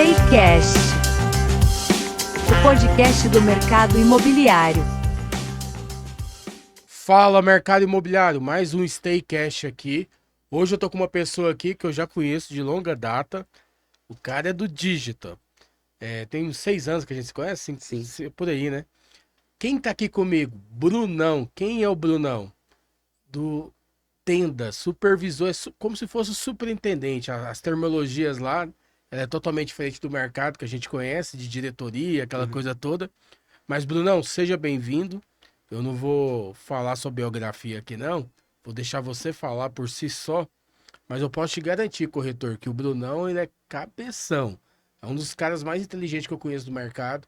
Staycast, o podcast do mercado imobiliário. Fala, mercado imobiliário, mais um Staycast aqui. Hoje eu tô com uma pessoa aqui que eu já conheço de longa data. O cara é do Digital. Tem uns 6 anos que a gente se conhece, por aí, né? Quem tá aqui comigo? Brunão. Quem é o Brunão? Do Tenda, supervisor, como se fosse o superintendente. As terminologias lá é totalmente diferente do mercado que a gente conhece, de diretoria, aquela coisa toda. Mas, Brunão, seja bem-vindo. Eu não vou falar sua biografia aqui, não. Vou deixar você falar por si só. Mas eu posso te garantir, corretor, que o Brunão, ele é cabeção. É um dos caras mais inteligentes que eu conheço do mercado.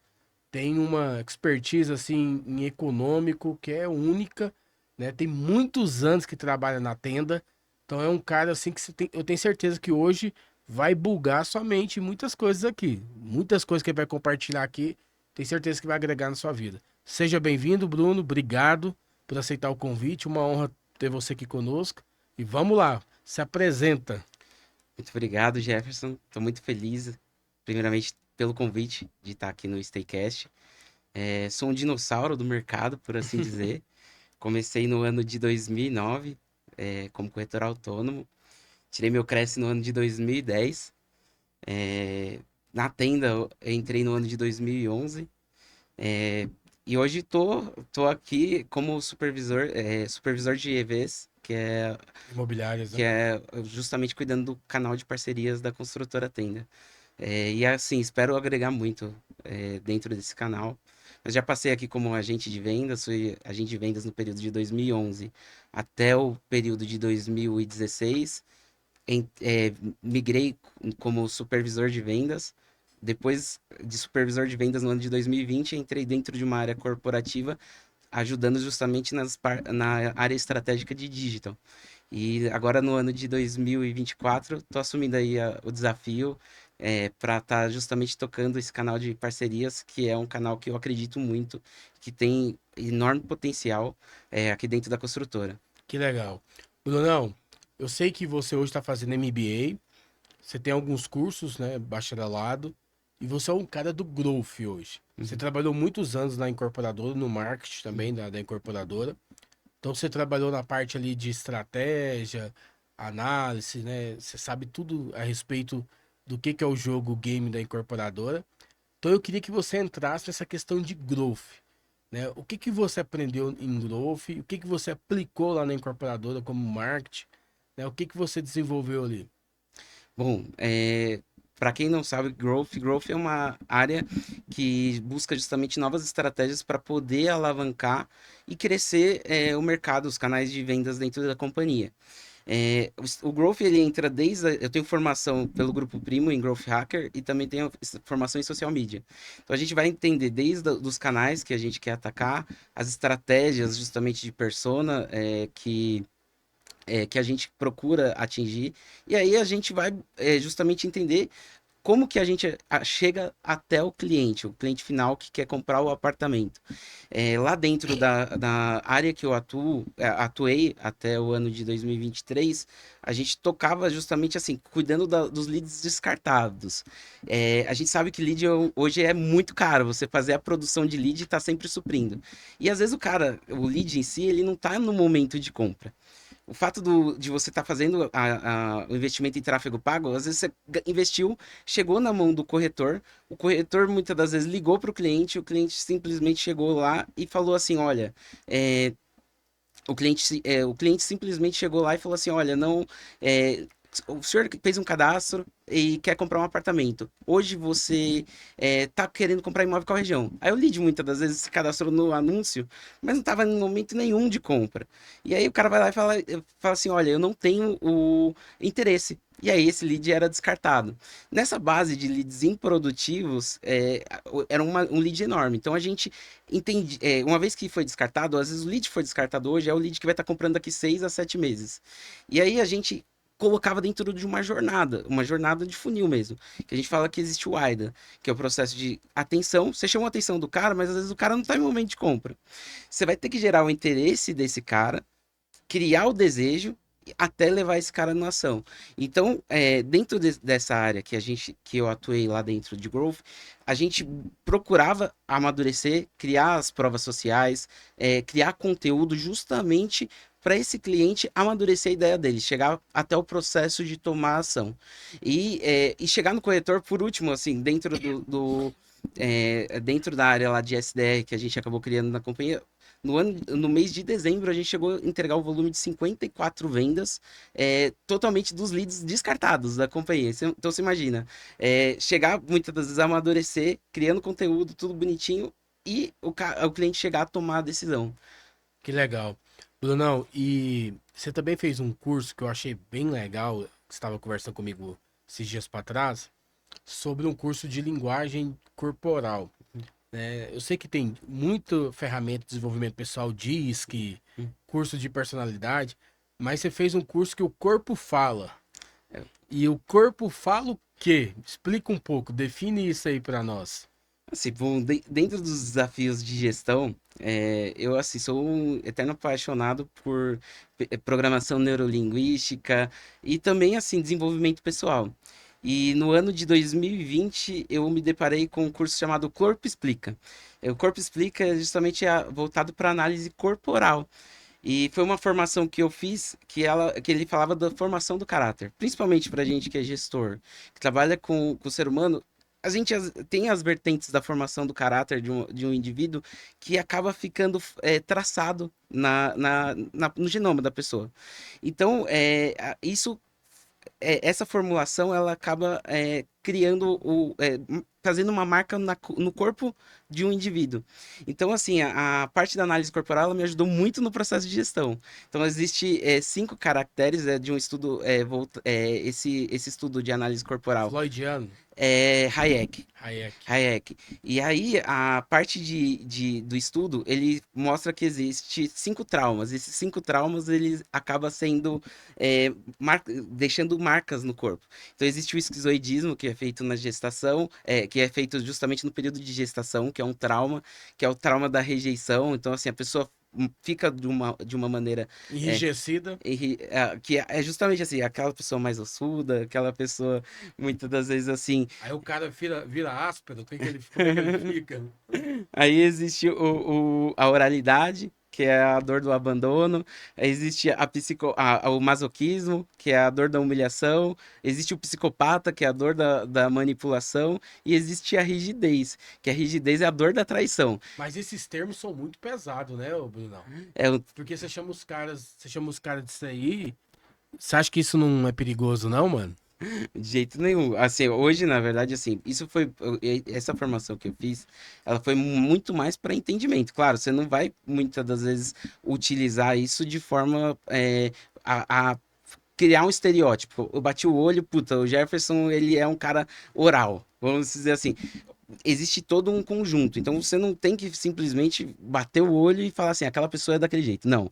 Tem uma expertise, assim, em econômico que é única, né? Tem muitos anos que trabalha na tenda. Então é um cara, assim, eu tenho certeza que hoje vai bugar sua mente em muitas coisas aqui. Muitas coisas que ele vai compartilhar aqui, tenho certeza que vai agregar na sua vida. Seja bem-vindo, Bruno. Obrigado por aceitar o convite. Uma honra ter você aqui conosco. E vamos lá, se apresenta. Muito obrigado, Jefferson. Estou muito feliz, primeiramente, pelo convite de estar aqui no Staycast. Sou um dinossauro do mercado, por assim dizer. Comecei no ano de 2009, como corretor autônomo. Tirei meu Cresce no ano de 2010. Na tenda, eu entrei no ano de 2011. E hoje tô aqui como supervisor de EVs, Imobiliárias, que né? é justamente cuidando do canal de parcerias da construtora Tenda. E assim, espero agregar muito dentro desse canal. Mas já passei aqui como agente de vendas, fui agente de vendas no período de 2011 até o período de 2016. Migrei como supervisor de vendas. Depois de supervisor de vendas no ano de 2020, entrei dentro de uma área corporativa, ajudando justamente na área estratégica de digital. E agora no ano de 2024, estou assumindo aí o desafio para estar justamente tocando esse canal de parcerias, que é um canal que eu acredito muito, que tem enorme potencial aqui dentro da construtora. Que legal. Brunão, eu sei que você hoje está fazendo MBA, você tem alguns cursos, né, bacharelado, e você é um cara do growth hoje. Você Uhum. trabalhou muitos anos na incorporadora, no marketing também da incorporadora. Então você trabalhou na parte ali de estratégia, análise, né? Você sabe tudo a respeito do que é o jogo, o game da incorporadora. Então eu queria que você entrasse nessa questão de growth, né? O que você aprendeu em growth? O que você aplicou lá na incorporadora como marketing, né? O que você desenvolveu ali? Bom, para quem não sabe, Growth é uma área que busca justamente novas estratégias para poder alavancar e crescer o mercado, os canais de vendas dentro da companhia. O Growth, ele entra eu tenho formação pelo Grupo Primo em Growth Hacker e também tenho formação em Social Media. Então a gente vai entender desde os canais que a gente quer atacar, as estratégias justamente de persona que a gente procura atingir, e aí a gente vai justamente entender como que a gente chega até o cliente final que quer comprar o apartamento. Lá dentro da área que eu atuei até o ano de 2023, a gente tocava justamente assim, cuidando dos leads descartados. A gente sabe que lead hoje é muito caro, você fazer a produção de lead está sempre suprindo. E às vezes o lead em si, ele não está no momento de compra. O fato de você estar fazendo o investimento em tráfego pago, às vezes você investiu, chegou na mão do corretor, o corretor muitas das vezes ligou para o cliente simplesmente chegou lá e falou assim, olha, o cliente simplesmente chegou lá e falou assim, olha, não, o senhor fez um cadastro e quer comprar um apartamento. Hoje você está querendo comprar imóvel com a região. Aí o lead muitas das vezes se cadastrou no anúncio, mas não estava em momento nenhum de compra. E aí o cara vai lá e fala assim, olha, eu não tenho o interesse. E aí esse lead era descartado. Nessa base de leads improdutivos, era um lead enorme. Então a gente entende, uma vez que foi descartado, às vezes o lead foi descartado hoje, é o lead que vai estar comprando daqui 6 a 7 meses. E aí a gente colocava dentro de uma jornada de funil mesmo. Que a gente fala que existe o AIDA, que é o processo de atenção. Você chama a atenção do cara, mas às vezes o cara não está em momento de compra. Você vai ter que gerar o interesse desse cara, criar o desejo até levar esse cara na ação. Então, dentro dessa área que eu atuei lá dentro de Growth, a gente procurava amadurecer, criar as provas sociais, criar conteúdo justamente para esse cliente amadurecer a ideia dele, chegar até o processo de tomar ação. E chegar no corretor, por último, assim, dentro da área lá de SDR que a gente acabou criando na companhia, no mês de dezembro, a gente chegou a entregar o volume de 54 vendas, totalmente dos leads descartados da companhia. Então, você imagina, chegar muitas das vezes a amadurecer, criando conteúdo, tudo bonitinho, e o cliente chegar a tomar a decisão. Que legal. Brunão, e você também fez um curso que eu achei bem legal, que você estava conversando comigo esses dias para trás, sobre um curso de linguagem corporal. Né? Eu sei que tem muita ferramenta de desenvolvimento pessoal, DISC, curso de personalidade, mas você fez um curso que o corpo fala. É. E o corpo fala o quê? Explica um pouco, define isso aí para nós. Assim, bom, dentro dos desafios de gestão, eu assim, sou um eterno apaixonado por programação neurolinguística e também assim desenvolvimento pessoal. E no ano de 2020 eu me deparei com um curso chamado Corpo Explica. O Corpo Explica é justamente voltado para análise corporal. E foi uma formação que eu fiz que ele falava da formação do caráter, principalmente para a gente que é gestor, que trabalha com o ser humano. A gente tem as vertentes da formação do caráter de um indivíduo que acaba ficando traçado no genoma da pessoa. Então, essa formulação ela acaba criando fazendo uma marca no corpo de um indivíduo. Então, assim, a parte da análise corporal ela me ajudou muito no processo de gestão. Então, existe 5 caracteres de um estudo, esse estudo de análise corporal. Floydiano. Hayek. Hayek. Hayek. E aí, a parte do estudo, ele mostra que existe 5 traumas. Esses 5 traumas, eles acabam sendo, deixando marcas no corpo. Então, existe o esquizoidismo, que é feito na gestação, que é feito justamente no período de gestação, que é um trauma, que é o trauma da rejeição. Então, assim, a pessoa fica de uma maneira enrijecida, que é justamente assim, aquela pessoa mais ossuda, aquela pessoa muitas das vezes assim. Aí o cara vira áspero, como é que ele fica? Aí existe a oralidade, que é a dor do abandono. Existe o masoquismo, que é a dor da humilhação. Existe o psicopata, que é a dor da manipulação. E existe a rigidez, que a rigidez é a dor da traição. Mas esses termos são muito pesados, né, Brunão? Porque você chama os caras disso aí. Você acha que isso não é perigoso, não, mano? De jeito nenhum. Assim, hoje, na verdade, assim, essa formação que eu fiz, ela foi muito mais para entendimento. Claro, você não vai muitas das vezes utilizar isso de forma a criar um estereótipo. Eu bati o olho, puta, o Jefferson, ele é um cara oral. Vamos dizer assim, existe todo um conjunto. Então você não tem que simplesmente bater o olho e falar assim, aquela pessoa é daquele jeito. Não.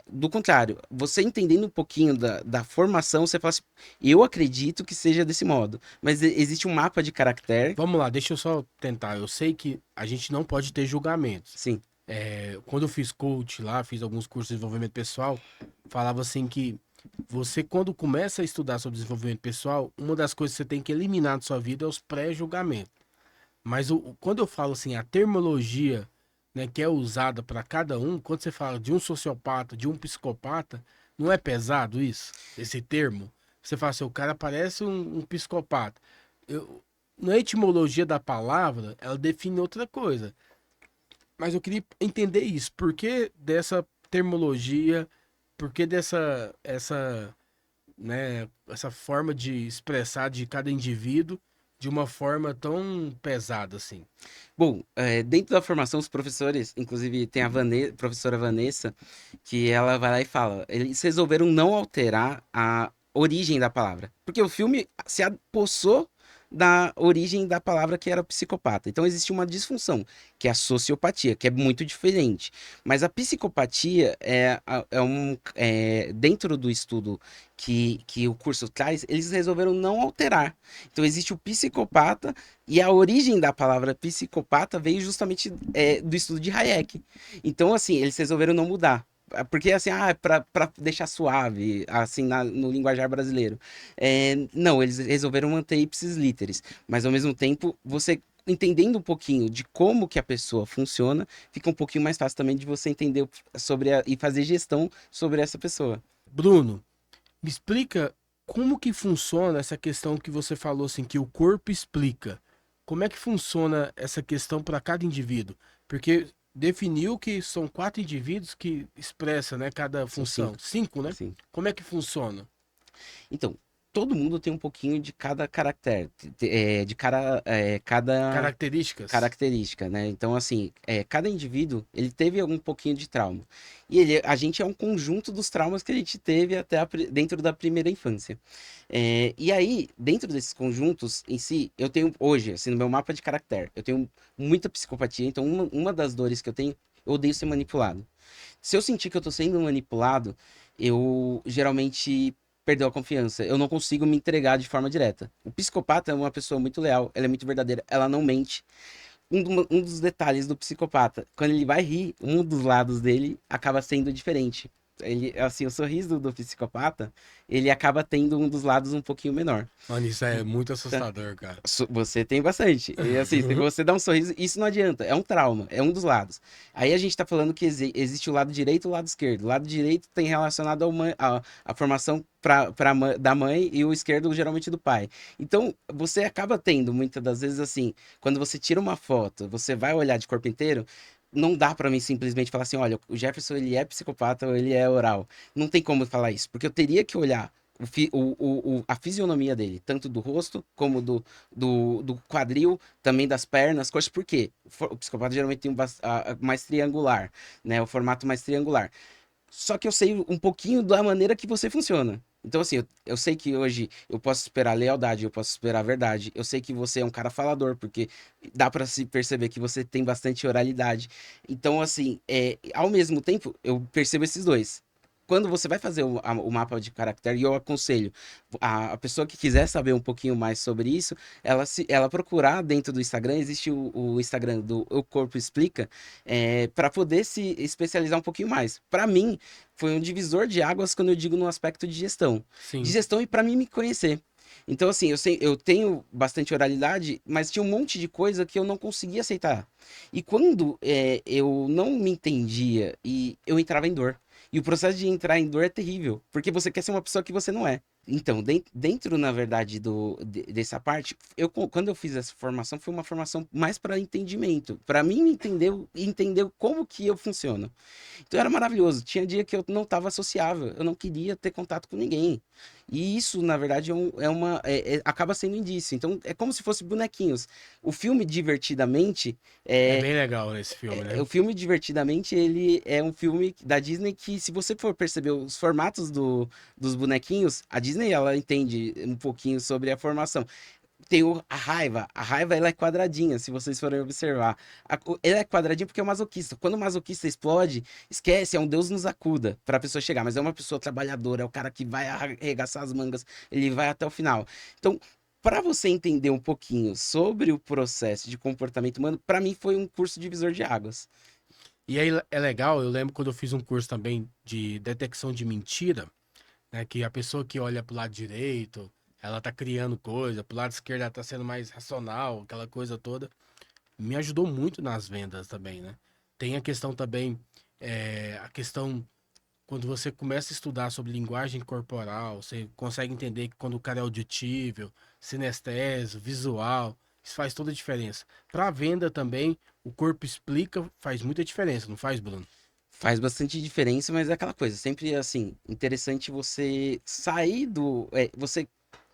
Do contrário, você entendendo um pouquinho da formação, você fala assim, eu acredito que seja desse modo. Mas existe um mapa de caractere. Vamos lá, deixa eu só tentar. Eu sei que a gente não pode ter julgamentos. Sim. Quando eu fiz coach lá, fiz alguns cursos de desenvolvimento pessoal, falava assim que você, quando começa a estudar sobre desenvolvimento pessoal, uma das coisas que você tem que eliminar da sua vida é os pré-julgamentos. Mas quando eu falo assim, a terminologia, né, que é usada para cada um, quando você fala de um sociopata, de um psicopata, não é pesado isso? Esse termo? Você fala assim, o cara parece um psicopata. Na etimologia da palavra, ela define outra coisa. Mas eu queria entender isso. Por que dessa terminologia? Por que essa forma de expressar de cada indivíduo de uma forma tão pesada assim? Bom, dentro da formação, os professores, inclusive tem a professora Vanessa, que ela vai lá e fala, eles resolveram não alterar a origem da palavra, porque o filme se apossou da origem da palavra que era psicopata. Então existe uma disfunção, que é a sociopatia, que é muito diferente. Mas a psicopatia dentro do estudo que o curso traz, eles resolveram não alterar. Então existe o psicopata e a origem da palavra psicopata veio justamente do estudo de Hayek. Então, assim, eles resolveram não mudar. Porque assim, pra deixar suave, assim, no linguajar brasileiro. Não, eles resolveram manter ipsis literis, mas ao mesmo tempo, você entendendo um pouquinho de como que a pessoa funciona, fica um pouquinho mais fácil também de você entender sobre e fazer gestão sobre essa pessoa. Bruno, me explica como que funciona essa questão que você falou assim, que o corpo explica. Como é que funciona essa questão para cada indivíduo? Porque definiu que são 4 indivíduos que expressa, né, cada São função. cinco, 5, né? sim. Como é que funciona? Então, todo mundo tem um pouquinho de cada caractere, cada Características? característica, né? Então, assim, cada indivíduo, ele teve um pouquinho de trauma. E a gente é um conjunto dos traumas que a gente teve até dentro da primeira infância. E aí, dentro desses conjuntos em si, eu tenho hoje, assim, no meu mapa de caractere, eu tenho muita psicopatia. Então, uma das dores que eu tenho, eu odeio ser manipulado. Se eu sentir que eu tô sendo manipulado, eu geralmente perdeu a confiança. Eu não consigo me entregar de forma direta. O psicopata é uma pessoa muito leal, ela é muito verdadeira, ela não mente. Um dos detalhes do psicopata, quando ele vai rir, um dos lados dele acaba sendo diferente. Ele, assim, o sorriso do psicopata, ele acaba tendo um dos lados um pouquinho menor. Mano, isso é muito assustador, cara. Você tem bastante. E assim, se você dá um sorriso, isso não adianta. É um trauma, é um dos lados. Aí a gente tá falando que existe o lado direito e o lado esquerdo. O lado direito tem relacionado a formação da mãe e o esquerdo geralmente do pai. Então, você acaba tendo, muitas das vezes, assim, quando você tira uma foto, você vai olhar de corpo inteiro. Não dá pra mim simplesmente falar assim, olha, o Jefferson ele é psicopata ou ele é oral. Não tem como falar isso, porque eu teria que olhar a fisionomia dele, tanto do rosto como do quadril, também das pernas, coxas, por quê? O psicopata geralmente tem mais triangular, né? O formato mais triangular. Só que eu sei um pouquinho da maneira que você funciona. Então, assim, eu sei que hoje eu posso esperar lealdade, eu posso esperar verdade. Eu sei que você é um cara falador, porque dá pra se perceber que você tem bastante oralidade. Então, assim, ao mesmo tempo, eu percebo esses dois. Quando você vai fazer o mapa de caractere, e eu aconselho a pessoa que quiser saber um pouquinho mais sobre isso, ela procurar dentro do Instagram, existe o Instagram do O Corpo Explica, para poder se especializar um pouquinho mais. Para mim, foi um divisor de águas quando eu digo no aspecto de gestão. De Sim. gestão e para mim me conhecer. Então, assim, eu tenho bastante oralidade, mas tinha um monte de coisa que eu não conseguia aceitar. E quando eu não me entendia e eu entrava em dor. E o processo de entrar em dor é terrível, porque você quer ser uma pessoa que você não é. Então, dentro, na verdade, dessa parte, quando eu fiz essa formação, foi uma formação mais para entendimento, para mim entender como que eu funciono. Então era maravilhoso. Tinha dia que eu não estava sociável, eu não queria ter contato com ninguém. E isso, na verdade, acaba sendo indício. Então é como se fosse bonequinhos. O filme Divertidamente É é, bem legal esse filme, né? o filme Divertidamente, ele é um filme da Disney que, se você for perceber os formatos dos bonequinhos, a Disney, ela entende um pouquinho sobre a formação. Tem a raiva ela é quadradinha, se vocês forem observar. Ela é quadradinha porque é o masoquista. Quando o masoquista explode, esquece, é um Deus nos acuda para a pessoa chegar. Mas é uma pessoa trabalhadora, é o cara que vai arregaçar as mangas, ele vai até o final. Então, para você entender um pouquinho sobre o processo de comportamento humano, para mim foi um curso divisor de águas. E aí é legal, eu lembro quando eu fiz um curso também de detecção de mentira, né? Que a pessoa que olha pro lado direito, ela tá criando coisa, pro lado esquerdo ela tá sendo mais racional, aquela coisa toda. Me ajudou muito nas vendas também, né? Tem a questão também, a questão quando você começa a estudar sobre linguagem corporal, você consegue entender que quando o cara é auditível, sinestésico, visual, isso faz toda a diferença. Para venda também, o corpo explica, faz muita diferença, não faz, Bruno? Faz bastante diferença, mas é aquela coisa, sempre assim, interessante você sair você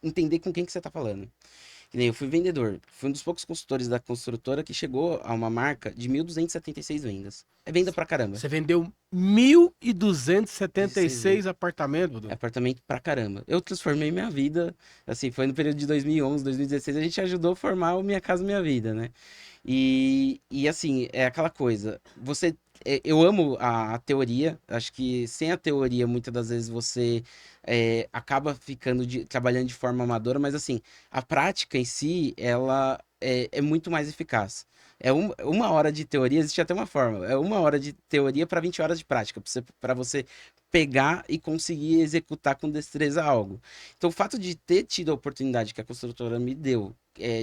entender com quem que você tá falando. Que nem eu fui vendedor, fui um dos poucos consultores da construtora que chegou a uma marca de 1.276 vendas. É venda pra caramba. Você vendeu mil e duzentos e setenta e 16 vendas. seis apartamentos, É Bruno? apartamento pra caramba. Eu transformei minha vida, assim, foi no período de 2011, 2016, a gente ajudou a formar o Minha Casa Minha Vida, né? E assim, é aquela coisa, eu amo a teoria, acho que sem a teoria, muitas das vezes você acaba trabalhando de forma amadora, mas assim, a prática em si, ela é muito mais eficaz. uma hora de teoria, existe até uma fórmula, é 1 hora de teoria para 20 horas de prática, para você pegar e conseguir executar com destreza algo. Então, o fato de ter tido a oportunidade que a construtora me deu,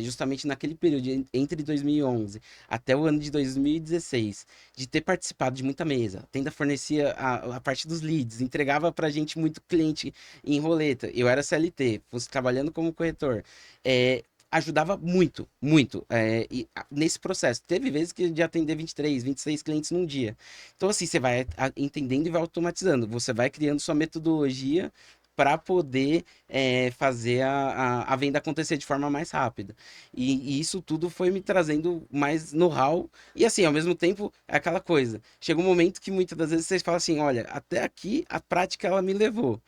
justamente naquele período, entre 2011 até o ano de 2016, de ter participado de muita mesa, a tenda fornecia a parte dos leads, entregava pra gente muito cliente em roleta, eu era CLT, fosse trabalhando como corretor, ajudava muito, muito, nesse processo. Teve vezes que de atender 23, 26 clientes num dia. Então, assim, você vai entendendo e vai automatizando. Você vai criando sua metodologia para poder fazer a venda acontecer de forma mais rápida. E isso tudo foi me trazendo mais know-how. E assim, ao mesmo tempo, é aquela coisa. Chega um momento que muitas das vezes vocês falam assim, olha, até aqui a prática ela me levou.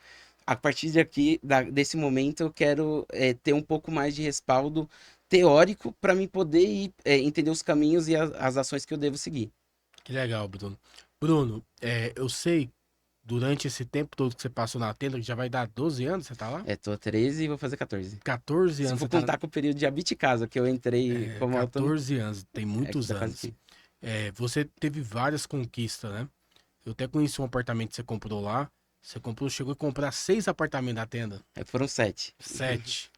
A partir de aqui, desse momento, eu quero ter um pouco mais de respaldo teórico para mim poder ir, entender os caminhos e as ações que eu devo seguir. Que legal, Bruno. Bruno, eu sei, durante esse tempo todo que você passou na tenda, que já vai dar 12 anos, você tá lá? Tô a 13 e vou fazer 14. 14 Se anos, for você tá contar com o período de habite casa, que eu entrei como autônomo, 14 anos, tem muitos dá quase anos. que. Você teve várias conquistas, né? Eu até conheci um apartamento que você comprou lá. Você comprou, chegou a comprar 6 apartamentos na tenda. Foram 7. 7.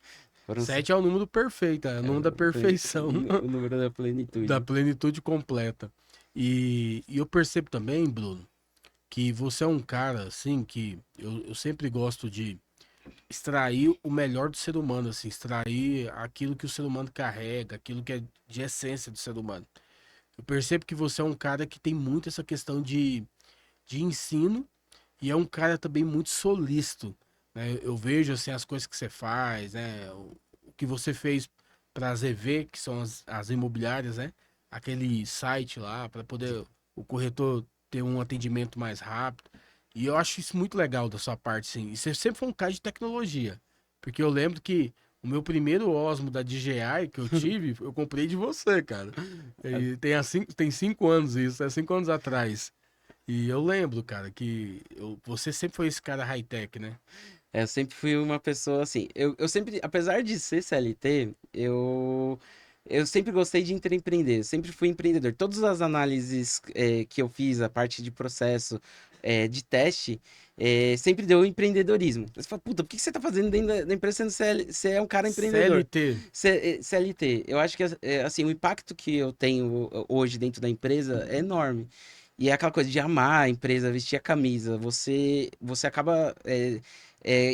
Foram 7 é o número perfeito, é o número da perfeição, o número da plenitude. da plenitude completa. E eu percebo também, Bruno, que você é um cara, assim, que eu sempre gosto de extrair o melhor do ser humano, assim, extrair aquilo que o ser humano carrega, aquilo que é de essência do ser humano. Eu percebo que você é um cara que tem muito essa questão de ensino e é um cara também muito solícito, né? Eu vejo, assim, as coisas que você faz, né? O que você fez para a ZV, que são as imobiliárias, né? Aquele site lá, para poder o corretor ter um atendimento mais rápido. E eu acho isso muito legal da sua parte, sim. E você sempre foi um cara de tecnologia. Porque eu lembro que o meu primeiro Osmo da DJI que eu tive, eu comprei de você, cara. E tem 5 anos isso, 5 anos atrás. E eu lembro, cara, que você sempre foi esse cara high-tech, né? Eu sempre fui uma pessoa assim. Eu sempre, apesar de ser CLT, eu sempre gostei de empreender. Sempre fui empreendedor. Todas as análises que eu fiz, a parte de processo, de teste, sempre deu empreendedorismo. Você fala, puta, por que você tá fazendo dentro da empresa sendo você é um cara empreendedor? CLT. CLT. Eu acho que assim, o impacto que eu tenho hoje dentro da empresa é enorme. E é aquela coisa de amar a empresa, vestir a camisa. Você acaba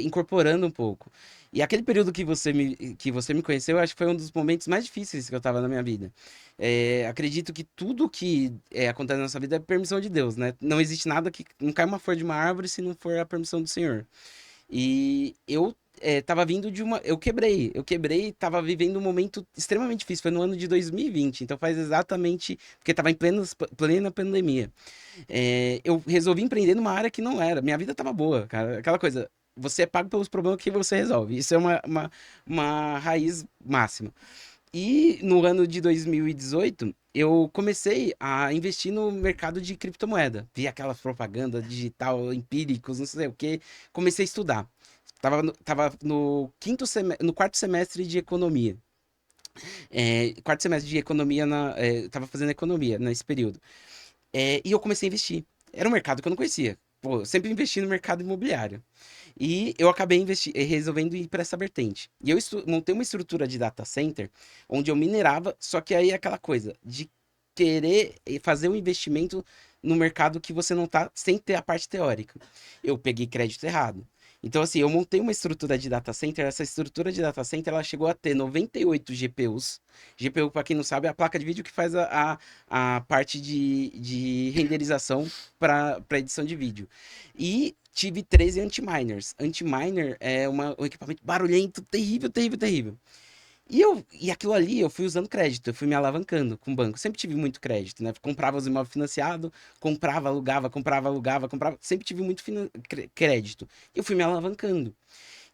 incorporando um pouco. E aquele período que você me conheceu, eu acho que foi um dos momentos mais difíceis que eu tava na minha vida. Acredito que tudo que acontece na nossa vida é permissão de Deus, né? Não existe nada que não cai uma flor de uma árvore se não for a permissão do Senhor. E eu tava vindo de uma. Eu quebrei, tava vivendo um momento extremamente difícil. Foi no ano de 2020, então faz exatamente. Porque tava em plena pandemia. Eu resolvi empreender numa área que não era. Minha vida tava boa, cara. Aquela coisa. Você é pago pelos problemas que você resolve. Isso é uma raiz máxima. E no ano de 2018, eu comecei a investir no mercado de criptomoeda. Vi aquela propaganda digital, empíricos, não sei o quê. Comecei a estudar. Tava no quarto semestre de economia. Quarto semestre de economia, tava fazendo economia nesse período. E eu comecei a investir. Era um mercado que eu não conhecia. Pô, eu sempre investi no mercado imobiliário. E eu acabei resolvendo ir para essa vertente. E eu montei uma estrutura de data center onde eu minerava, só que aí é aquela coisa de querer fazer um investimento no mercado que você não tá sem ter a parte teórica. Eu peguei crédito errado. Então, assim, eu montei uma estrutura de data center. Essa estrutura de data center ela chegou a ter 98 GPUs. GPU, para quem não sabe, é a placa de vídeo que faz a parte de renderização para edição de vídeo. E tive 13 anti-miners. Anti-miner é um equipamento barulhento, terrível, terrível, terrível. E aquilo ali eu fui usando crédito, eu fui me alavancando com o banco. Sempre tive muito crédito, né? Comprava os imóveis financiados, comprava, alugava, comprava, alugava, comprava. Sempre tive muito crédito. E eu fui me alavancando.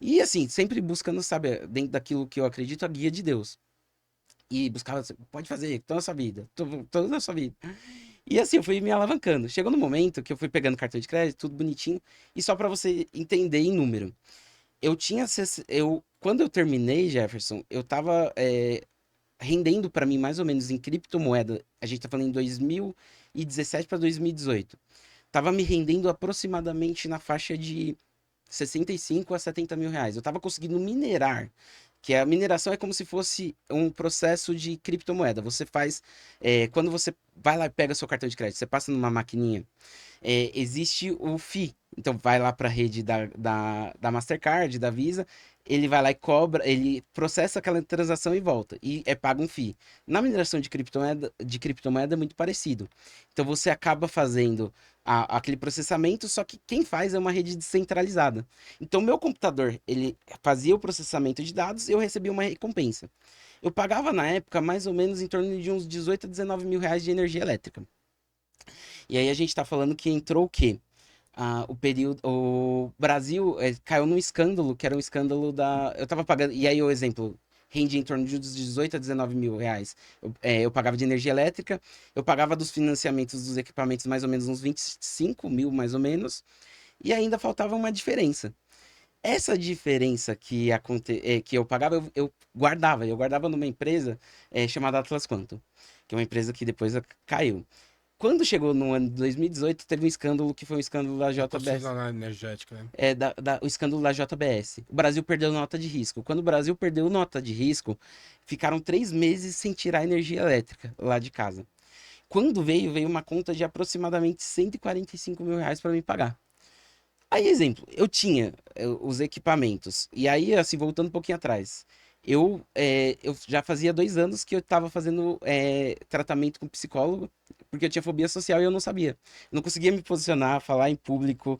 E assim, sempre buscando, sabe, dentro daquilo que eu acredito, a guia de Deus. E buscava, assim, pode fazer, toda a sua vida, toda a sua vida. E assim, eu fui me alavancando. Chegou no momento que eu fui pegando cartão de crédito, tudo bonitinho. E só para você entender em número. Quando eu terminei, Jefferson, eu tava rendendo para mim mais ou menos em criptomoeda, a gente tá falando em 2017 para 2018, tava me rendendo aproximadamente na faixa de 65 a 70 mil reais. Eu tava conseguindo minerar, que a mineração é como se fosse um processo de criptomoeda. Você faz, quando você vai lá e pega seu cartão de crédito, você passa numa maquininha, existe o FII. Então vai lá para a rede da Mastercard, da Visa, ele vai lá e cobra, ele processa aquela transação e volta. E é pago um FII. Na mineração de criptomoeda é muito parecido. Então você acaba fazendo aquele processamento, só que quem faz é uma rede descentralizada. Então meu computador, ele fazia o processamento de dados e eu recebia uma recompensa. Eu pagava na época mais ou menos em torno de uns 18 a 19 mil reais de energia elétrica. E aí a gente tá falando que entrou o quê? O Brasil caiu num escândalo, que era um escândalo da. Eu tava pagando. E aí, o exemplo, rende em torno de uns 18 a 19 mil reais. Eu pagava de energia elétrica, eu pagava dos financiamentos dos equipamentos mais ou menos uns 25 mil, mais ou menos, e ainda faltava uma diferença. Essa diferença que eu pagava, eu guardava numa empresa chamada Atlas Quantum, que é uma empresa que depois caiu. Quando chegou no ano de 2018, teve um escândalo que foi o escândalo da JBS. Posicionar energética, né? O escândalo da JBS. O Brasil perdeu nota de risco. Quando o Brasil perdeu nota de risco, ficaram 3 meses sem tirar energia elétrica lá de casa. Quando veio uma conta de aproximadamente 145 mil reais para me pagar. Aí, exemplo, eu tinha os equipamentos. E aí, assim, voltando um pouquinho atrás. Eu já fazia 2 anos que eu estava fazendo tratamento com psicólogo, porque eu tinha fobia social e eu não sabia. Não conseguia me posicionar, falar em público,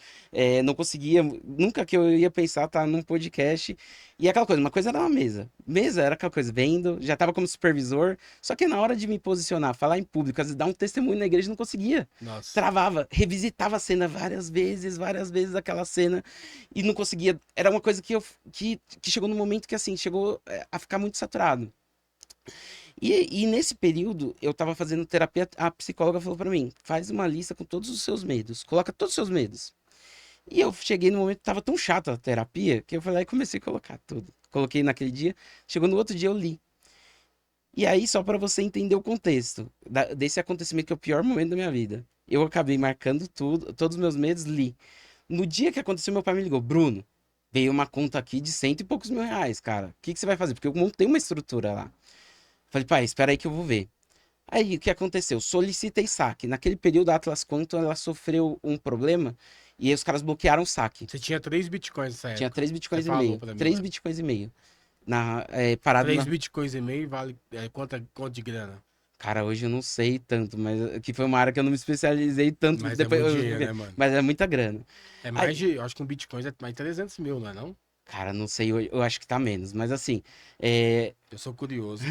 não conseguia. Nunca que eu ia pensar estar num podcast. E aquela coisa, uma coisa era uma mesa. Mesa era aquela coisa, vendo, já estava como supervisor. Só que na hora de me posicionar, falar em público, às vezes dar um testemunho na igreja, não conseguia. Nossa. Travava, revisitava a cena várias vezes aquela cena, e não conseguia. Era uma coisa que chegou num momento que, assim, chegou a ficar muito saturado. E nesse período, eu tava fazendo terapia, a psicóloga falou pra mim, faz uma lista com todos os seus medos, coloca todos os seus medos. E eu cheguei no momento que tava tão chata a terapia, que eu falei e comecei a colocar tudo. Coloquei naquele dia, chegou no outro dia eu li. E aí, só pra você entender o contexto desse acontecimento, que é o pior momento da minha vida, eu acabei marcando tudo, todos os meus medos, li. No dia que aconteceu, meu pai me ligou, Bruno, veio uma conta aqui de 100 e poucos mil reais, cara. O que você vai fazer? Porque eu montei uma estrutura lá. Falei, pai, espera aí que eu vou ver. Aí, o que aconteceu? Solicitei saque. Naquele período, a Atlas Quantum, ela sofreu um problema e aí os caras bloquearam o saque. Você tinha 3 bitcoins nessa época. Tinha 3 bitcoins Você e falou meio. pra mim, 3 né? bitcoins e meio. Parado 3 na... bitcoins e meio vale quanto de grana? Cara, hoje eu não sei tanto, mas que foi uma área que eu não me especializei tanto. Mas Depois, é muito dinheiro, né, mano? mas é muita grana. É mais de, eu acho que um bitcoin é mais de 300 mil, não é não? Cara, não sei, eu acho que tá menos. Mas assim, Eu sou curioso.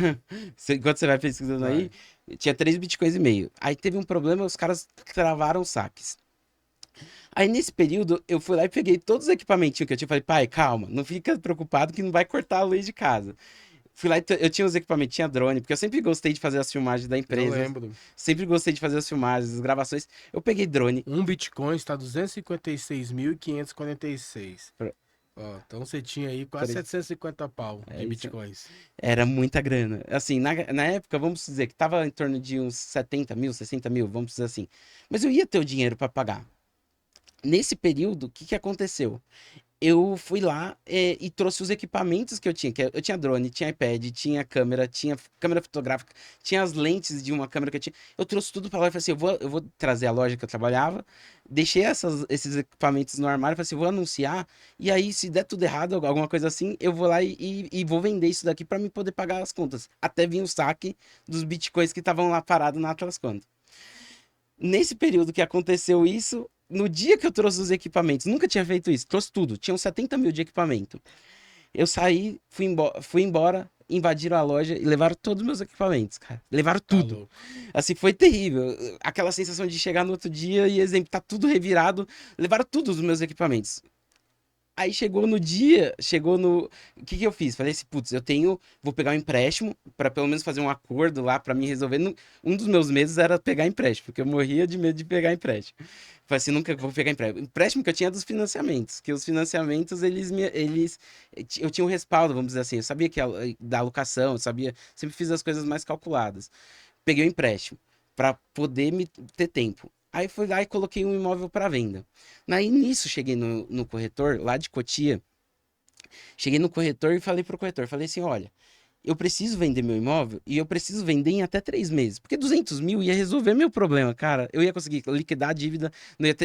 enquanto você vai pesquisando aí, tinha 3 bitcoins e meio. Aí teve um problema, os caras travaram os saques. Aí nesse período, eu fui lá e peguei todos os equipamentinhos que eu tinha. Falei, pai, calma, não fica preocupado que não vai cortar a luz de casa. Fui lá e eu tinha os equipamentos, tinha drone, porque eu sempre gostei de fazer as filmagens da Eu empresa. lembro. Sempre gostei de fazer as filmagens, as gravações. Eu peguei drone. Um bitcoin está 256.546. Pra- Ó, então você tinha aí quase Peraí. 750 pau de isso. bitcoins. Era muita grana. Assim, na época, vamos dizer que tava em torno de uns 70 mil, 60 mil, vamos dizer assim. Mas eu ia ter o dinheiro para pagar. Nesse período, o que que aconteceu? Eu fui lá e trouxe os equipamentos que eu tinha. Eu tinha drone, tinha iPad, tinha câmera fotográfica, tinha as lentes de uma câmera que eu tinha. Eu trouxe tudo para lá e falei assim: eu vou trazer a loja que eu trabalhava, deixei esses equipamentos no armário, falei assim: vou anunciar, e aí se der tudo errado, alguma coisa assim, eu vou lá e vou vender isso daqui para me poder pagar as contas. Até vir o saque dos bitcoins que estavam lá parados na Atlas Quantum. Nesse período que aconteceu isso, no dia que eu trouxe os equipamentos, nunca tinha feito isso, trouxe tudo, tinham 70 mil de equipamento. Eu saí, fui embora, invadiram a loja e levaram todos os meus equipamentos, cara. Levaram Tá tudo. louco. Assim, foi terrível. Aquela sensação de chegar no outro dia e, exemplo, tá tudo revirado. Levaram todos os meus equipamentos. Aí chegou no dia, chegou no. O que que eu fiz? Falei assim, putz, vou pegar um empréstimo pra pelo menos fazer um acordo lá pra me resolver. Um dos meus medos era pegar empréstimo, porque eu morria de medo de pegar empréstimo. Falei assim, nunca vou pegar empréstimo. Empréstimo que eu tinha dos financiamentos, que os financiamentos, eu tinha um respaldo, vamos dizer assim. Eu sabia que da alocação, eu sabia, sempre fiz as coisas mais calculadas. Peguei o empréstimo pra poder me ter tempo. Aí fui lá e coloquei um imóvel para venda. Aí nisso cheguei no corretor, lá de Cotia. Cheguei no corretor e falei pro corretor, falei assim, olha, eu preciso vender meu imóvel e eu preciso vender em até 3 meses. Porque 200 mil ia resolver meu problema, cara. Eu ia conseguir liquidar a dívida,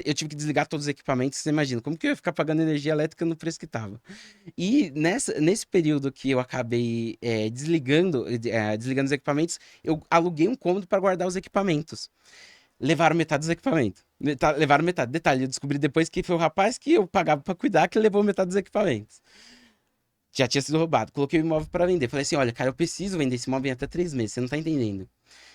eu tive que desligar todos os equipamentos, você imagina. Como que eu ia ficar pagando energia elétrica no preço que tava? E nesse período que eu acabei desligando os equipamentos, eu aluguei um cômodo para guardar os equipamentos. Levaram metade dos equipamentos. Levaram metade. Detalhe, eu descobri depois que foi o rapaz que eu pagava pra cuidar que levou metade dos equipamentos. Já tinha sido roubado. Coloquei o imóvel pra vender. Falei assim: olha, cara, eu preciso vender esse imóvel em até 3 meses. Você não tá entendendo.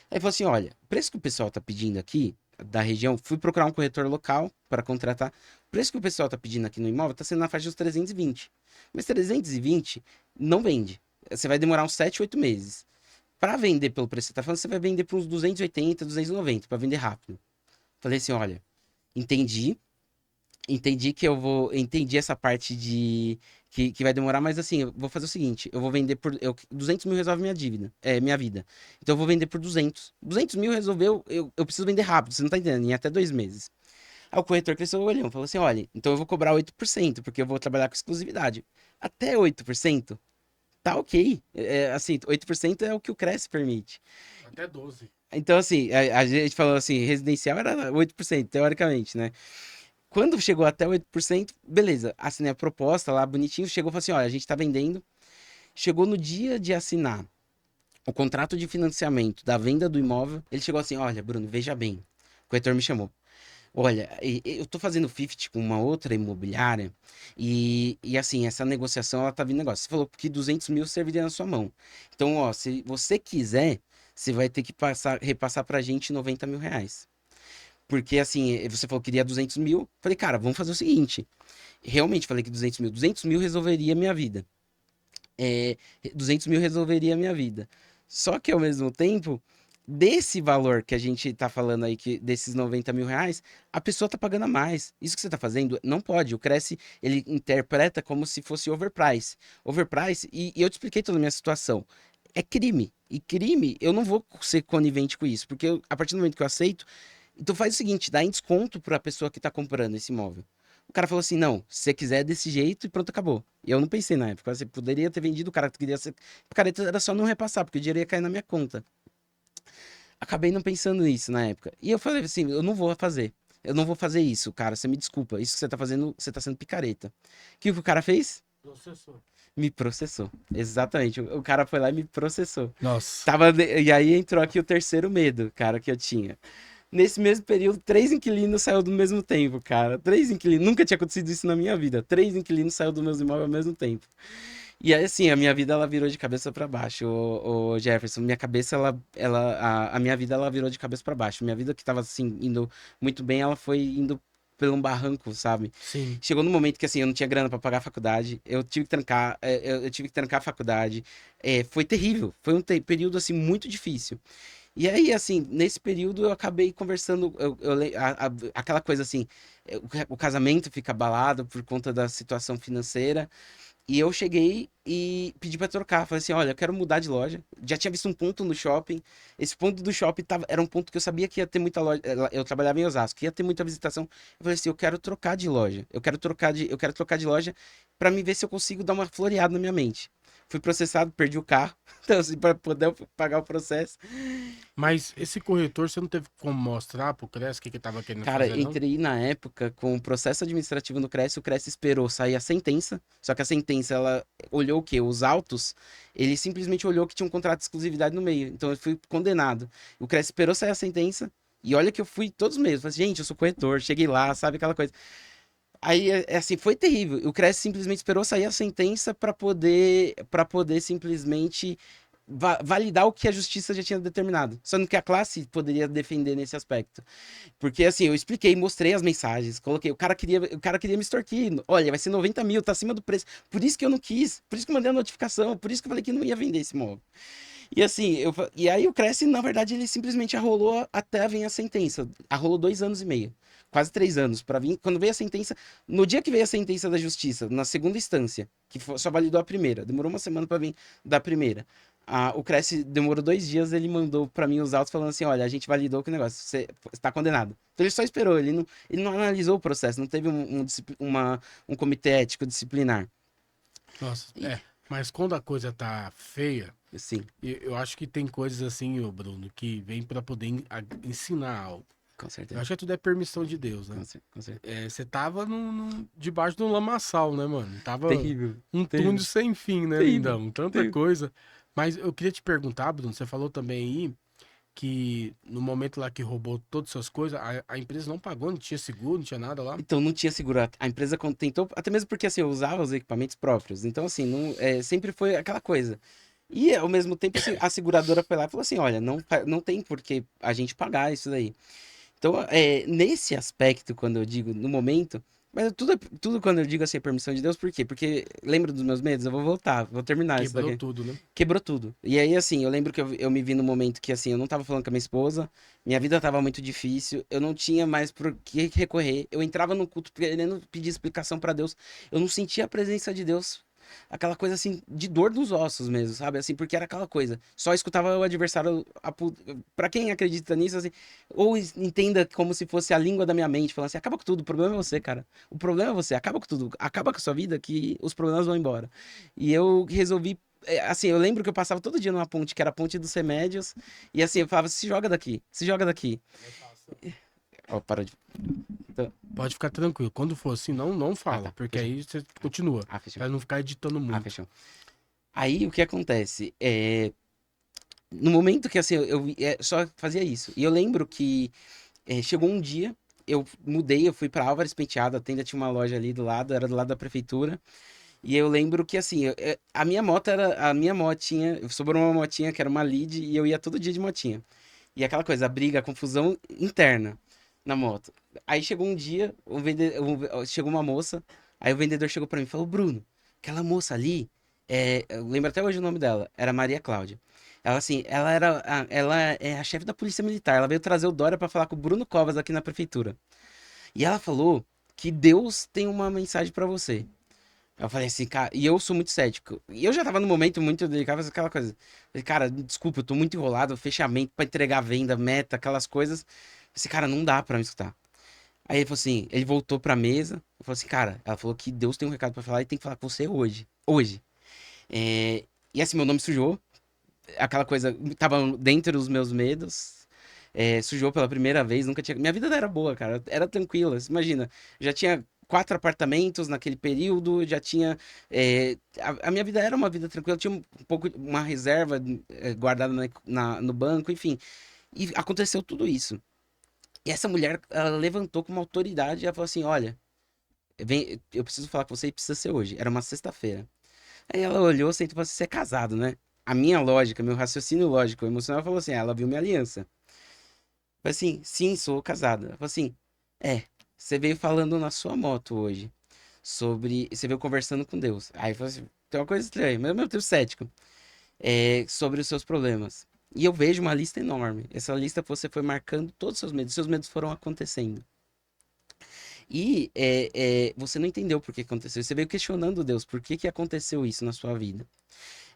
Aí falou assim: olha, o preço que o pessoal tá pedindo aqui, da região, fui procurar um corretor local para contratar. O preço que o pessoal tá pedindo aqui no imóvel tá sendo na faixa dos 320. Mas 320 não vende. Você vai demorar uns 7, 8 meses. Para vender pelo preço que você tá falando, você vai vender por uns 280, 290, para vender rápido. Falei assim, olha, entendi, entendi essa parte de que vai demorar, mas assim, eu vou fazer o seguinte, eu vou vender 200 mil resolve minha dívida, minha vida. Então eu vou vender por 200. 200 mil resolveu, eu preciso vender rápido, você não tá entendendo, em até 2 meses. Aí o corretor cresceu o olhão, falou assim, olha, então eu vou cobrar 8%, porque eu vou trabalhar com exclusividade. Até 8%? Tá ok. Assim, 8% é o que o Cresce permite. Até 12. Então, assim, a gente falou assim, residencial era 8%, teoricamente, né? Quando chegou até 8%, beleza, assinei a proposta lá, bonitinho, chegou e falou assim, olha, a gente tá vendendo. Chegou no dia de assinar o contrato de financiamento da venda do imóvel, ele chegou assim, olha, Bruno, veja bem, o corretor me chamou. Olha, eu tô fazendo 50 com uma outra imobiliária e assim, essa negociação, ela tá vindo negócio. Você falou que 200 mil serviria na sua mão. Então, ó, se você quiser, você vai ter que repassar pra gente 90 mil reais. Porque assim, você falou que queria 200 mil. Falei, cara, vamos fazer o seguinte. Realmente falei que 200 mil. 200 mil resolveria a minha vida. É, 200 mil resolveria a minha vida. Só que ao mesmo tempo, desse valor que a gente tá falando aí, desses 90 mil reais, a pessoa tá pagando a mais. Isso que você tá fazendo não pode. O Cresce, ele interpreta como se fosse overprice. Overprice, e eu te expliquei toda a minha situação. É crime. E crime, eu não vou ser conivente com isso. Porque a partir do momento que eu aceito, então faz o seguinte, dá em desconto pra pessoa que tá comprando esse imóvel. O cara falou assim, não, se você quiser desse jeito e pronto, acabou. E eu não pensei na época, você poderia ter vendido, o cara queria ser... O cara era só não repassar, porque o dinheiro ia cair na minha conta. Acabei não pensando nisso na época. E eu falei assim, eu não vou fazer. Eu não vou fazer isso, cara, você me desculpa. Isso que você tá fazendo, você tá sendo picareta. O que o cara fez? Processou. Me processou. Exatamente. O cara foi lá e me processou. Nossa. E aí entrou aqui o terceiro medo, cara, que eu tinha. Nesse mesmo período, 3 inquilinos saiu do mesmo tempo, cara. 3 inquilinos. Nunca tinha acontecido isso na minha vida. 3 inquilinos saiu dos meus imóveis ao mesmo tempo. E aí, assim, a minha vida, ela virou de cabeça pra baixo, o Jefferson. Minha cabeça, a minha vida, ela virou de cabeça pra baixo. Minha vida que tava, assim, indo muito bem, ela foi indo pelo um barranco, sabe? Sim. Chegou no momento que, assim, eu não tinha grana pra pagar a faculdade. Eu tive que trancar, eu tive que trancar a faculdade. Foi terrível. Foi um período, assim, muito difícil. E aí, assim, nesse período eu acabei conversando, aquela coisa assim, o casamento fica abalado por conta da situação financeira, e eu cheguei e pedi pra trocar, falei assim, olha, eu quero mudar de loja, já tinha visto um ponto no shopping, esse ponto do shopping era um ponto que eu sabia que ia ter muita loja, eu trabalhava em Osasco, ia ter muita visitação, eu falei assim, eu quero trocar de loja, eu quero trocar de loja pra me ver se eu consigo dar uma floreada na minha mente. Fui processado, perdi o carro, então assim, pra poder pagar o processo. Mas esse corretor, você não teve como mostrar pro Cresce o que que tava querendo Cara, fazer, não? entrei na época com o processo administrativo no Cresce, o Cresce esperou sair a sentença, só que a sentença, ela olhou o quê? Os autos, ele simplesmente olhou que tinha um contrato de exclusividade no meio, então eu fui condenado. O Cresce esperou sair a sentença, e olha que eu fui todos os meses, falei assim, gente, eu sou corretor, cheguei lá, sabe aquela coisa. Aí, assim, foi terrível, o Cresce simplesmente esperou sair a sentença para poder simplesmente validar o que a justiça já tinha determinado. Só que a classe poderia defender nesse aspecto. Porque assim, eu expliquei, mostrei as mensagens, coloquei, o cara queria me extorquir. Olha, vai ser 90 mil, tá acima do preço. Por isso que eu não quis, por isso que eu mandei a notificação, por isso que eu falei que não ia vender esse imóvel. E assim, e aí o Cresce, na verdade, ele simplesmente arrolou até vir a sentença. Arrolou 2 anos e meio. Quase 3 anos para vir. Quando veio a sentença, no dia que veio a sentença da justiça, na segunda instância, que só validou a primeira, demorou uma semana para vir da primeira. O Cresce demorou 2 dias, ele mandou para mim os autos falando assim: olha, a gente validou que o negócio, você está condenado. Então ele só esperou, ele não analisou o processo, não teve um comitê ético disciplinar. Nossa, mas quando a coisa tá feia, Sim, eu acho que tem coisas assim, ô Bruno, que vem pra poder ensinar algo. com Eu certeza. acho que tudo é permissão de Deus, né? Com certeza. Você tava debaixo de um lamaçal, né, mano? Tava Terrível. um Terrível. túnel sem fim, né, Terrível. lindão? Tanta Terrível. coisa. Mas eu queria te perguntar, Bruno, você falou também aí que no momento lá que roubou todas as suas coisas, a empresa não pagou, não tinha seguro, não tinha nada lá. Então não tinha seguro. A empresa tentou, até mesmo porque assim, eu usava os equipamentos próprios. Então, assim, não, sempre foi aquela coisa. E ao mesmo tempo, assim, a seguradora foi lá e falou assim: olha, não tem por que a gente pagar isso daí. Então, nesse aspecto, quando eu digo no momento, mas tudo quando eu digo assim, permissão de Deus, por quê? Porque lembra dos meus medos? Eu vou voltar, vou terminar isso Quebrou daqui. tudo, né? Quebrou tudo. E aí, assim, eu lembro que eu me vi no momento que, assim, eu não tava falando com a minha esposa, minha vida tava muito difícil, eu não tinha mais por que recorrer. Eu entrava no culto querendo pedir explicação pra Deus, eu não sentia a presença de Deus. Aquela coisa, assim, de dor nos ossos mesmo, sabe? Assim, porque era aquela coisa. Só escutava o adversário. Pra quem acredita nisso, assim, ou entenda como se fosse a língua da minha mente, falando assim: acaba com tudo, o problema é você, cara. O problema é você, acaba com tudo, acaba com a sua vida que os problemas vão embora. E eu resolvi assim, eu lembro que eu passava todo dia numa ponte, que era a ponte dos remédios, e assim, eu falava: se joga daqui, se joga daqui. Ó, para de. Então, Pode ficar tranquilo. Quando for assim, não fala, tá, porque fechou. aí você continua. Fechou. Pra não ficar editando muito. Fechou. Aí o que acontece? No momento que assim, só fazia isso. E eu lembro que chegou um dia, eu mudei, eu fui pra Álvares Penteado, ainda tinha uma loja ali do lado, era do lado da prefeitura. E eu lembro que assim, a minha moto a minha motinha, sobrou uma motinha que era uma lead e eu ia todo dia de motinha. E aquela coisa, a briga, a confusão interna na moto. Aí chegou um dia, chegou uma moça, aí o vendedor chegou pra mim e falou: Bruno, aquela moça ali, eu lembro até hoje o nome dela, era Maria Cláudia. Ela assim, ela é a chefe da Polícia Militar, ela veio trazer o Dória pra falar com o Bruno Covas aqui na prefeitura. E ela falou que Deus tem uma mensagem pra você. Eu falei assim, cara, e eu sou muito cético. E eu já tava num momento muito delicado, aquela coisa. Falei: cara, desculpa, eu tô muito enrolado, fechamento pra entregar venda, meta, aquelas coisas. Falei: cara, não dá pra me escutar. Aí ele falou assim, ele voltou pra mesa, falou assim: cara, ela falou que Deus tem um recado pra falar e tem que falar com você hoje. Hoje. E assim, meu nome sujou, aquela coisa, tava dentro dos meus medos. Sujou pela primeira vez, nunca tinha. Minha vida era boa, cara, era tranquila. Imagina, já tinha 4 apartamentos naquele período, já tinha. A minha vida era uma vida tranquila, eu tinha um pouco, uma reserva guardada no banco, enfim. E aconteceu tudo isso. E essa mulher, ela levantou com uma autoridade e ela falou assim: olha, eu preciso falar com você e precisa ser hoje. Era uma sexta-feira. Aí ela olhou, sentou e falou assim: você é casado, né? A minha lógica, meu raciocínio lógico, emocional, falou assim: ela viu minha aliança. Falei assim: sim, sou casada. Ela falou assim: você veio falando na sua moto hoje sobre. Você veio conversando com Deus. Aí eu falei assim: tem uma coisa estranha, mas meu Deus, cético. Sobre os seus problemas. E eu vejo uma lista enorme. Essa lista você foi marcando todos os seus medos foram acontecendo. E você não entendeu por que aconteceu. Você veio questionando Deus, por que aconteceu isso na sua vida.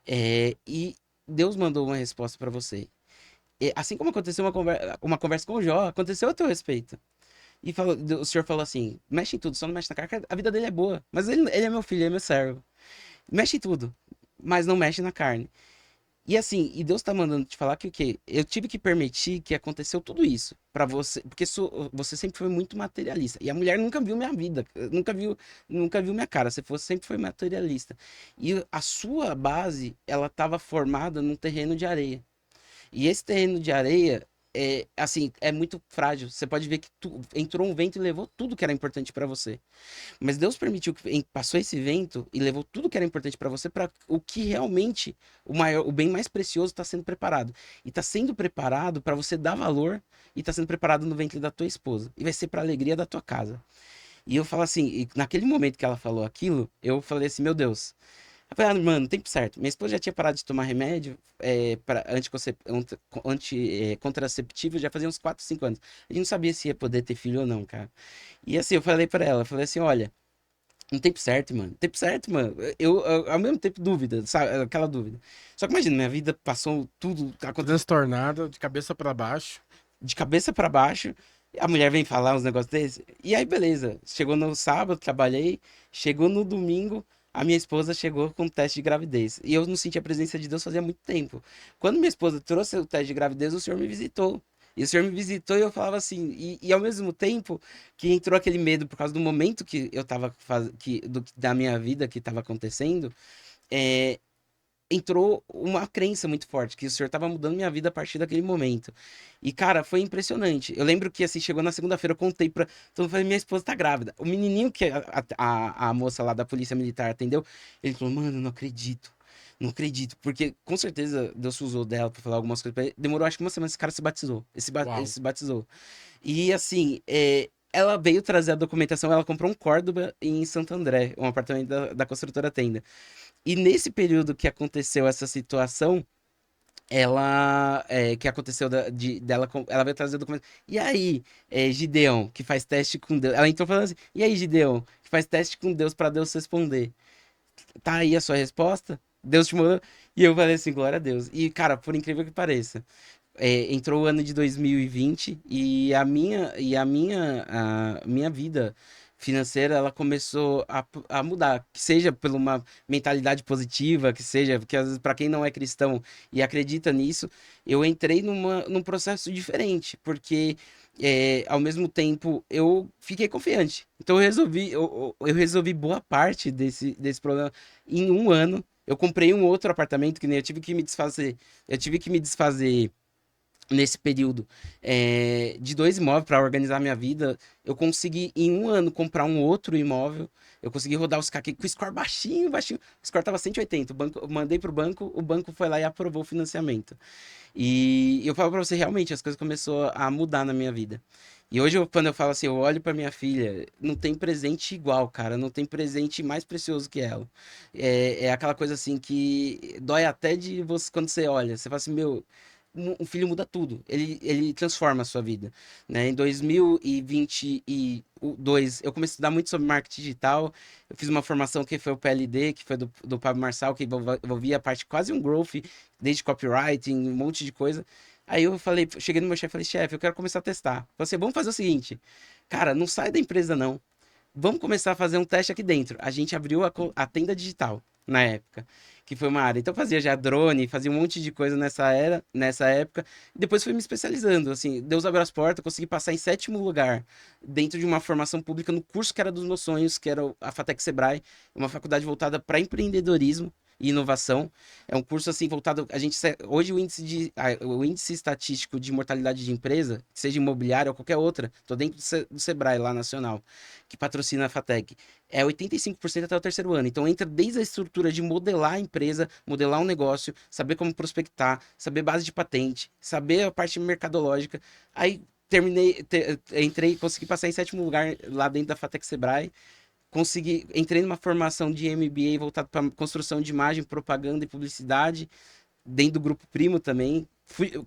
E Deus mandou uma resposta para você. Assim como aconteceu uma conversa com o Jó, aconteceu a teu respeito. E o senhor falou assim: mexe em tudo, só não mexe na carne, a vida dele é boa. Mas ele é meu filho, ele é meu servo. Mexe em tudo, mas não mexe na carne. E assim, e Deus tá mandando te falar que o quê? Eu tive que permitir que aconteceu tudo isso pra você, porque você sempre foi muito materialista. E a mulher nunca viu minha vida, nunca viu minha cara. Sempre foi materialista. E a sua base, ela tava formada num terreno de areia. E esse terreno de areia assim, é muito frágil. Você pode ver que entrou um vento e levou tudo que era importante para você. Mas Deus permitiu que passou esse vento e levou tudo que era importante para você para o que realmente o bem mais precioso está sendo preparado. E está sendo preparado para você dar valor e está sendo preparado no ventre da tua esposa. E vai ser para alegria da tua casa. E eu falo assim, e naquele momento que ela falou aquilo, eu falei assim, meu Deus. Eu falei, mano, tempo certo. Minha esposa já tinha parado de tomar remédio para contraceptivo já fazia uns 4, 5 anos. A gente não sabia se ia poder ter filho ou não, cara. E assim, eu falei pra ela, eu falei assim, olha, no tempo certo, mano. Tempo certo, mano. Ao mesmo tempo, dúvida, sabe? Aquela dúvida. Só que imagina, minha vida passou tudo, aconteceu Transtornada, de cabeça pra baixo. de cabeça pra baixo. A mulher vem falar uns negócios desses. E aí, beleza. Chegou no sábado, trabalhei. Chegou no domingo, a minha esposa chegou com o teste de gravidez. E eu não senti a presença de Deus fazia muito tempo. Quando minha esposa trouxe o teste de gravidez, o Senhor me visitou. E o Senhor me visitou e eu falava assim. E ao mesmo tempo que entrou aquele medo por causa do momento que eu tava da minha vida que estava acontecendo. é, Entrou uma crença muito forte, que o senhor estava mudando minha vida a partir daquele momento. E, cara, foi impressionante. Eu lembro que, assim, chegou na segunda-feira, eu contei pra todo mundo, falei, minha esposa tá grávida. O menininho que a moça lá da Polícia Militar atendeu, ele falou, mano, não acredito. Não acredito, porque com certeza Deus usou dela pra falar algumas coisas pra ele. Demorou acho que uma semana, esse cara se batizou. Ele Uau. se batizou. E assim, ela veio trazer a documentação, ela comprou um Córdoba em Santo André, um apartamento da construtora Tenda. E nesse período que aconteceu essa situação, que aconteceu dela, ela veio trazer o documento. E aí, Gideão, que faz teste com Deus. Ela entrou falando assim: e aí, Gideão, que faz teste com Deus pra Deus responder. Tá aí a sua resposta? Deus te mandou. E eu falei assim: glória a Deus. E, cara, por incrível que pareça, entrou o ano de 2020 e a minha vida financeira ela começou a mudar, que seja por uma mentalidade positiva, que seja, porque às vezes para quem não é cristão e acredita nisso, eu entrei num processo diferente, porque ao mesmo tempo eu fiquei confiante. Então eu resolvi boa parte desse problema em um ano. Eu comprei um outro apartamento que nem eu tive que me desfazer. Eu tive que me desfazer nesse período de 2 imóveis para organizar minha vida. Eu consegui em um ano comprar um outro imóvel. Eu consegui rodar os CAC com o score baixinho, baixinho. O score tava 180. Eu mandei pro banco, o banco foi lá e aprovou o financiamento. E eu falo para você, realmente, as coisas começaram a mudar na minha vida. E hoje, quando eu falo assim, eu olho para minha filha, não tem presente igual, cara. Não tem presente mais precioso que ela. É aquela coisa assim que dói até de você, quando você olha. Você fala assim, meu, um filho muda tudo. Ele transforma a sua vida, né? Em 2022, eu comecei a estudar muito sobre marketing digital. Eu fiz uma formação que foi o PLD, que foi do Pablo Marçal, que envolvia a parte quase um growth, desde copywriting, um monte de coisa. Aí eu falei, cheguei no meu chefe e falei, chefe, eu quero começar a testar. Falei assim, vamos fazer o seguinte, cara, não sai da empresa não. Vamos começar a fazer um teste aqui dentro. A gente abriu a tenda digital na época, que foi uma área. Então fazia já drone, fazia um monte de coisa nessa época. E depois fui me especializando, assim, Deus abriu as portas, consegui passar em 7º lugar dentro de uma formação pública no curso que era dos meus sonhos, que era a FATEC Sebrae, uma faculdade voltada para empreendedorismo e inovação. É um curso assim voltado hoje o índice estatístico de mortalidade de empresa, seja imobiliária ou qualquer outra, tô dentro do Sebrae lá nacional, que patrocina a FATEC, é 85% até o 3º ano. Então entra desde a estrutura de modelar a empresa, modelar um negócio, saber como prospectar, saber base de patente, saber a parte mercadológica. Aí entrei, consegui passar em 7º lugar lá dentro da FATEC Sebrae. Entrei numa formação de MBA voltado para construção de imagem, propaganda e publicidade, dentro do Grupo Primo também.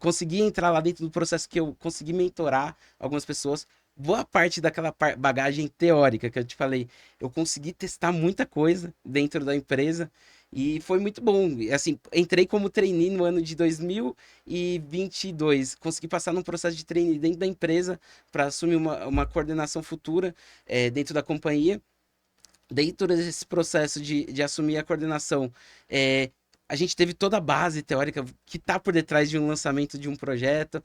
Consegui entrar lá dentro do processo que eu consegui mentorar algumas pessoas. Boa parte daquela bagagem teórica que eu te falei, eu consegui testar muita coisa dentro da empresa e foi muito bom. Assim, entrei como trainee no ano de 2022. Consegui passar num processo de trainee dentro da empresa para assumir uma coordenação futura dentro da companhia. Dentro desse processo de assumir a coordenação, a gente teve toda a base teórica que está por detrás de um lançamento de um projeto.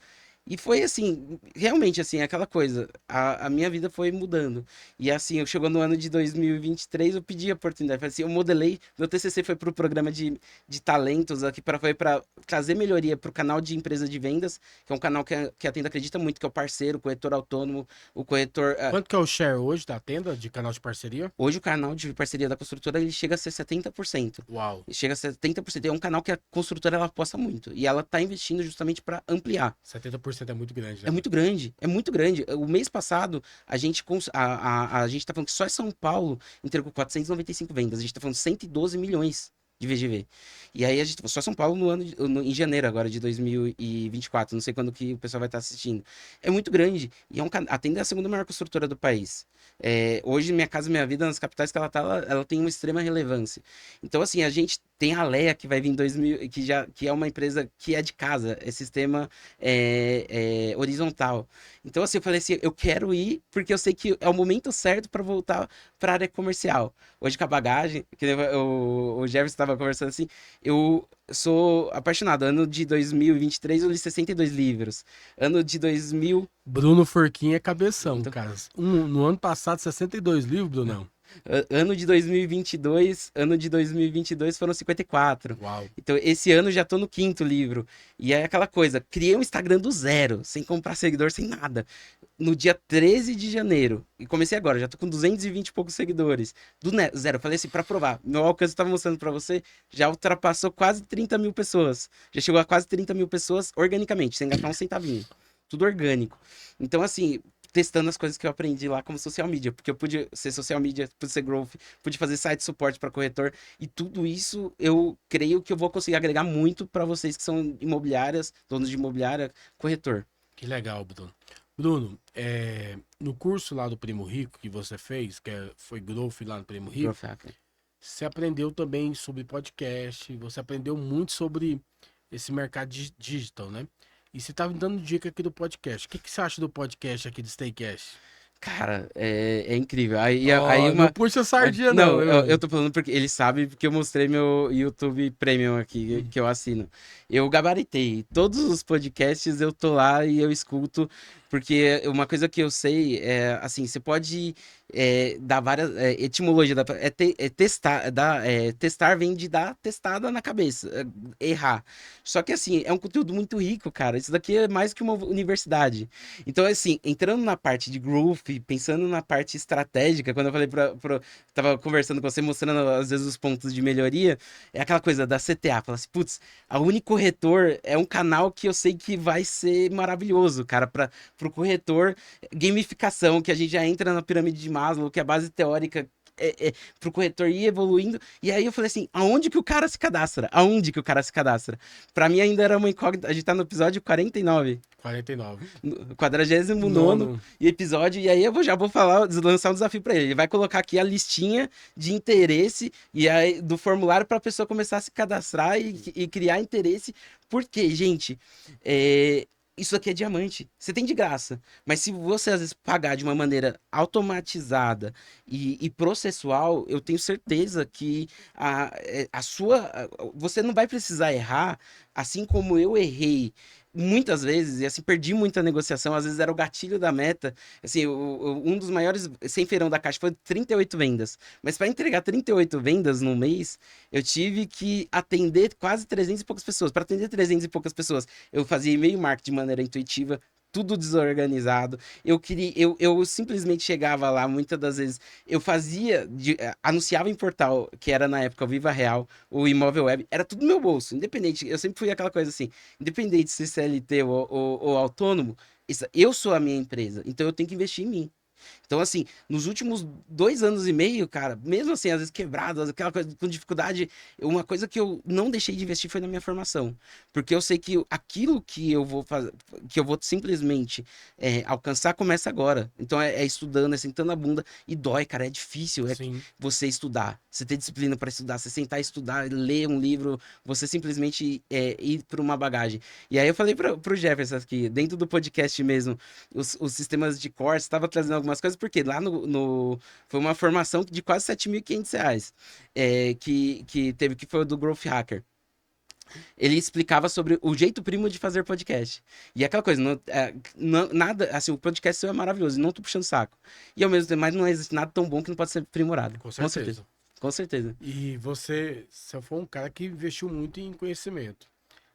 E foi assim, realmente assim, aquela coisa, a minha vida foi mudando. E assim, eu chegou no ano de 2023, eu pedi a oportunidade, falei assim, eu modelei, meu TCC foi para o programa de talentos aqui, foi para trazer melhoria para o canal de empresa de vendas, que é um canal que a Tenda acredita muito, que é o parceiro, o corretor autônomo, o corretor... Quanto que é o share hoje da tenda de canal de parceria? Hoje o canal de parceria da construtora, ele chega a ser 70%. Uau, Chega a 70%. É um canal que a construtora ela aposta muito. E ela está investindo justamente para ampliar. 70% é muito grande, né? É muito grande, é muito grande. O mês passado, a gente tá falando que só em São Paulo entregou 495 vendas. A gente tá falando 112 milhões de VGV. E aí, só São Paulo em janeiro agora de 2024. Não sei quando que o pessoal vai estar assistindo. É muito grande. E a Tenda é a segunda maior construtora do país. Hoje, Minha Casa Minha Vida, nas capitais que ela tem uma extrema relevância. Então, assim, a gente tem a Leia, que vai vir em 2000, que é uma empresa que é de casa, é sistema horizontal. Então, assim, eu falei assim, eu quero ir porque eu sei que é o momento certo para voltar para a área comercial. Hoje, com a bagagem, que nem o Jefferson estava conversando assim, eu sou apaixonado. Ano de 2023, eu li 62 livros. Ano de 2000... Bruno Forquinha é cabeção, Então, cara. No ano passado, 62 livros, Brunão. Ano de 2022 foram 54. Uau. Então, esse ano já tô no 5º livro. E é aquela coisa, criei um Instagram do zero, sem comprar seguidor, sem nada. No dia 13 de janeiro. E comecei agora, já tô com 220 e poucos seguidores. Do zero, falei assim, pra provar. Meu alcance, eu tava mostrando pra você, já ultrapassou quase 30 mil pessoas. Já chegou a quase 30 mil pessoas organicamente, sem gastar um centavinho. Tudo orgânico. Então, assim, testando as coisas que eu aprendi lá como social media, porque eu pude ser social media, pude ser growth, pude fazer site suporte para corretor, e tudo isso eu creio que eu vou conseguir agregar muito para vocês que são imobiliárias, donos de imobiliária, corretor. Que legal, Bruno. Bruno, no curso lá do Primo Rico que você fez, foi Growth lá no Primo Rico, Growth Hacker. você aprendeu também sobre podcast, você aprendeu muito sobre esse mercado digital, né? E você tá me dando dica aqui do podcast. O que você acha do podcast aqui do Staycast? Cara, é incrível. Aí Não puxa sardinha, Não, não. eu tô falando porque ele sabe, porque eu mostrei meu YouTube Premium aqui, que eu assino. Eu gabaritei. Todos os podcasts eu tô lá e eu escuto, porque uma coisa que eu sei é, assim, você pode dar várias... etimologia, testar vem de dar testada na cabeça, errar. Só que, assim, é um conteúdo muito rico, cara. Isso daqui é mais que uma universidade. Então, assim, entrando na parte de growth, pensando na parte estratégica, quando eu falei tava conversando com você, mostrando às vezes os pontos de melhoria, é aquela coisa da CTA, fala assim, putz, a Unicorretor é um canal que eu sei que vai ser maravilhoso, cara, pro corretor, gamificação, que a gente já entra na pirâmide de Maslow, que é a base teórica pro corretor ir evoluindo. E aí eu falei assim, aonde que o cara se cadastra? Aonde que o cara se cadastra? Pra mim ainda era uma incógnita. A gente tá no episódio 49. 49. 49º episódio. E aí já vou lançar um desafio pra ele. Ele vai colocar aqui a listinha de interesse e aí, do formulário pra pessoa começar a se cadastrar e criar interesse. Porque, gente, isso aqui é diamante. Você tem de graça. Mas se você, às vezes, pagar de uma maneira automatizada e processual, eu tenho certeza que você não vai precisar errar, assim como eu errei muitas vezes, e assim, perdi muita negociação, às vezes era o gatilho da meta, assim, um dos maiores sem feirão da Caixa foi 38 vendas, mas para entregar 38 vendas no mês, eu tive que atender quase 300 e poucas pessoas. Para atender 300 e poucas pessoas, eu fazia e-mail marketing de maneira intuitiva, tudo desorganizado. Eu simplesmente chegava lá, muitas das vezes, eu anunciava em portal, que era na época o Viva Real, o Imóvel Web, era tudo no meu bolso, independente. Eu sempre fui aquela coisa assim, independente se CLT ou autônomo, eu sou a minha empresa, então eu tenho que investir em mim. Então, assim, nos últimos 2 anos e meio, cara, mesmo assim, às vezes quebrado, aquela coisa com dificuldade, uma coisa que eu não deixei de investir foi na minha formação. Porque eu sei que aquilo que eu vou fazer, que eu vou simplesmente alcançar, começa agora. Então, é estudando, é sentando a bunda, e dói, cara, é difícil você estudar. Você ter disciplina para estudar, você sentar e estudar, ler um livro, você simplesmente ir para uma bagagem. E aí eu falei pro Jefferson aqui, dentro do podcast mesmo, os sistemas de core, estava trazendo algumas coisas, porque lá foi uma formação de quase R$ 7.500 que foi o do Growth Hacker. ele explicava sobre o jeito primo de fazer podcast. E é aquela coisa, nada, assim, o podcast seu é maravilhoso, não tô puxando saco. E ao mesmo tempo, mas não existe nada tão bom que não pode ser aprimorado. Com certeza. Com certeza. E você foi um cara que investiu muito em conhecimento.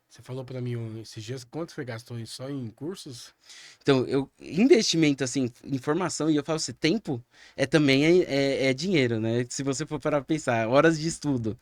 Você falou pra mim esses dias quanto você gastou só em cursos? Então, investimento, assim, em formação, e eu falo assim, tempo também é dinheiro, né? Se você for para pensar, horas de estudo,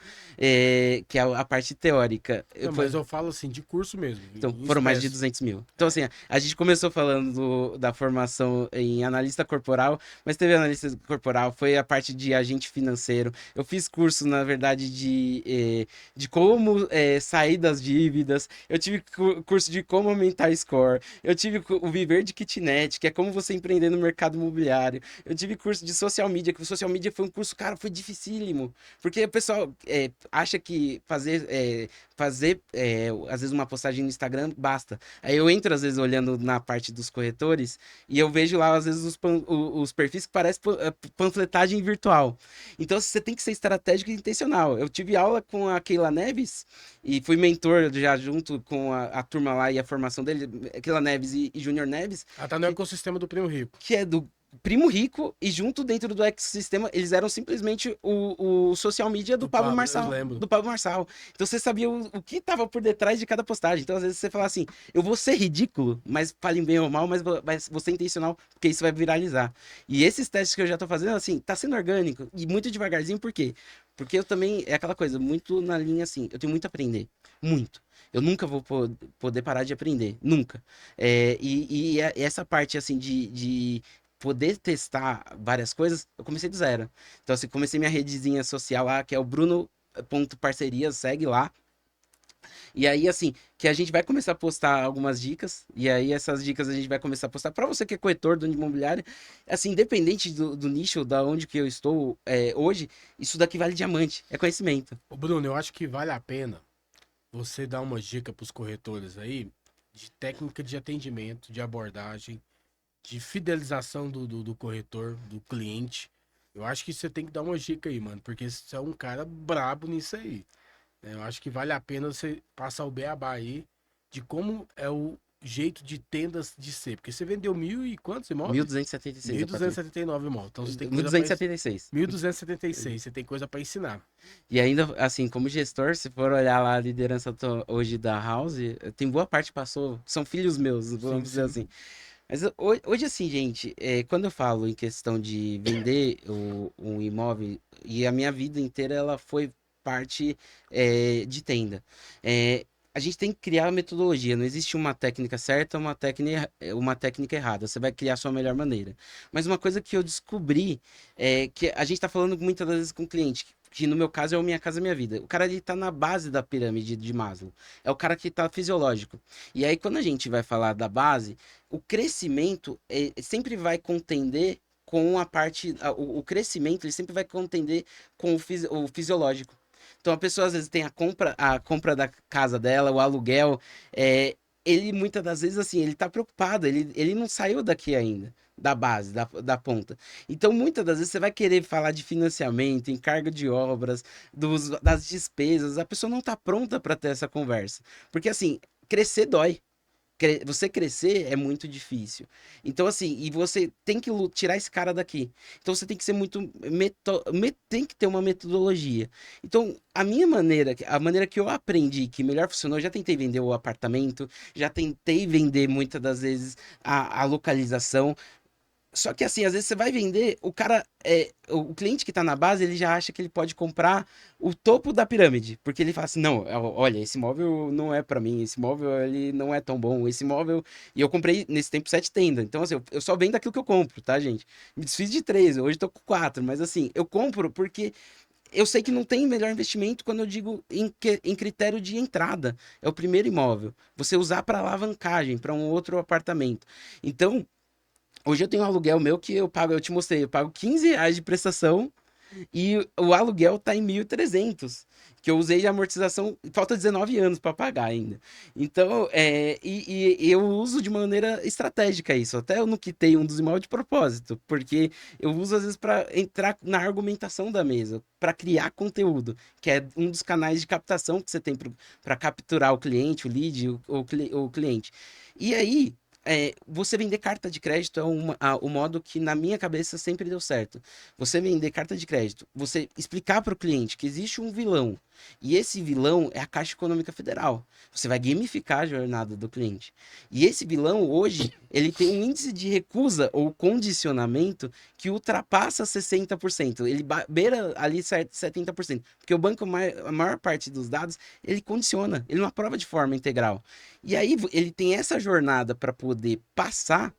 que é a parte teórica. Não, mas eu falo assim, de curso mesmo. Então, em foram mais de espécie. 200 mil. Então, assim, a gente começou falando da formação em analista corporal, mas teve analista corporal, foi a parte de agente financeiro. Eu fiz curso, na verdade, de como sair das dívidas. Eu tive curso de como aumentar score. Eu tive o Viver de Kitnet, que é como você empreender no mercado imobiliário. Eu tive curso de social media, que o social media foi um curso, cara, foi dificílimo. Porque o pessoal acha que fazer às vezes uma postagem no Instagram basta. Aí eu entro às vezes olhando na parte dos corretores e eu vejo lá às vezes os perfis que parecem panfletagem virtual. Então você tem que ser estratégico e intencional. Eu tive aula com a Keila Neves e fui mentor já junto com a turma lá e a formação dele, Keila Neves e Júnior Neves, Ah, tá no ecossistema do Primo Rico. que é do Primo Rico, e junto dentro do ecossistema, eles eram simplesmente o social media do Pablo Eu Marçal. lembro. Do Pablo Marçal. Então você sabia o que estava por detrás de cada postagem. Então, às vezes, você fala assim, eu vou ser ridículo, mas falem bem ou mal, mas vou ser intencional, porque isso vai viralizar. E esses testes que eu já tô fazendo, assim, tá sendo orgânico e muito devagarzinho, por quê? Porque eu também, é aquela coisa, muito na linha assim, eu tenho muito a aprender. Muito. Eu nunca vou poder parar de aprender. Nunca. Essa parte, assim, de poder testar várias coisas, eu comecei do zero. Então, assim, comecei minha redezinha social lá, que é o Bruno.parcerias, segue lá. E aí, assim, que a gente vai começar a postar algumas dicas, e aí essas dicas a gente vai começar a postar para você que é corretor do imobiliário, assim, independente do nicho, da onde que eu estou hoje, isso daqui vale diamante, é conhecimento. Ô, Bruno, eu acho que vale a pena você dar uma dica pros corretores aí de técnica de atendimento, de abordagem, de fidelização do corretor, do cliente. Eu acho que você tem que dar uma dica aí, mano, porque você é um cara brabo nisso aí. Né? Eu acho que vale a pena você passar o beabá aí de como é o jeito de tendas de ser. Porque você vendeu mil e quantos imóveis? 1276 1.279 imóveis. Então você tem coisa pra... 1276. 1.276. Você tem coisa pra ensinar. E ainda, assim, como gestor, se for olhar lá a liderança hoje da House, tem boa parte que passou, são filhos meus, vamos dizer assim. Mas hoje, assim, gente, quando eu falo em questão de vender um imóvel, e a minha vida inteira ela foi parte de tenda. A gente tem que criar a metodologia, não existe uma técnica certa, uma técnica errada. Você vai criar a sua melhor maneira. Mas uma coisa que eu descobri é que a gente está falando muitas das vezes com o cliente, que no meu caso é o Minha Casa Minha Vida. O cara ele tá na base da pirâmide de Maslow. É o cara que tá fisiológico. E aí, quando a gente vai falar da base, o crescimento sempre vai contender com a parte. O crescimento ele sempre vai contender com o fisiológico. Então a pessoa às vezes tem a compra da casa dela, o aluguel. Ele muitas das vezes assim, ele tá preocupado, ele não saiu daqui ainda. Da base, da ponta. Então, muitas das vezes você vai querer falar de financiamento, encargo de obras, das despesas. A pessoa não está pronta para ter essa conversa. Porque, assim, crescer dói. Você crescer é muito difícil. Então, assim, e você tem que tirar esse cara daqui. Então, você tem que ser muito. Tem que ter uma metodologia. Então, a maneira que eu aprendi, que melhor funcionou, eu já tentei vender o apartamento, já tentei vender muitas das vezes a localização. Só que assim, às vezes você vai vender, o cliente que tá na base, ele já acha que ele pode comprar o topo da pirâmide, porque ele fala assim, não, olha, esse móvel não é pra mim, esse móvel ele não é tão bom, esse móvel, e eu comprei nesse tempo 7 tendas, então assim, eu só vendo aquilo que eu compro, tá, gente? Me desfiz de 3, hoje tô com 4, mas assim, eu compro porque eu sei que não tem melhor investimento quando eu digo em critério de entrada, é o primeiro imóvel, você usar para alavancagem, para um outro apartamento. Então, hoje eu tenho um aluguel meu que eu te mostrei, eu pago R$ 15 de prestação e o aluguel tá em 1.300. que eu usei de amortização, falta 19 anos para pagar ainda. Então, e eu uso de maneira estratégica isso. Até eu não quitei um dos imóveis de propósito, porque eu uso às vezes para entrar na argumentação da mesa, para criar conteúdo, que é um dos canais de captação que você tem para capturar o cliente, o lead, o cliente. E aí, você vender carta de crédito é o modo que, na minha cabeça, sempre deu certo. Você vender carta de crédito, você explicar para o cliente que existe um vilão, e esse vilão é a Caixa Econômica Federal. Você vai gamificar a jornada do cliente. E esse vilão, hoje, ele tem um índice de recusa ou condicionamento que ultrapassa 60%. Ele beira ali 70%. Porque o banco, a maior parte dos dados, ele condiciona, ele não aprova de forma integral. E aí ele tem essa jornada para poder passar,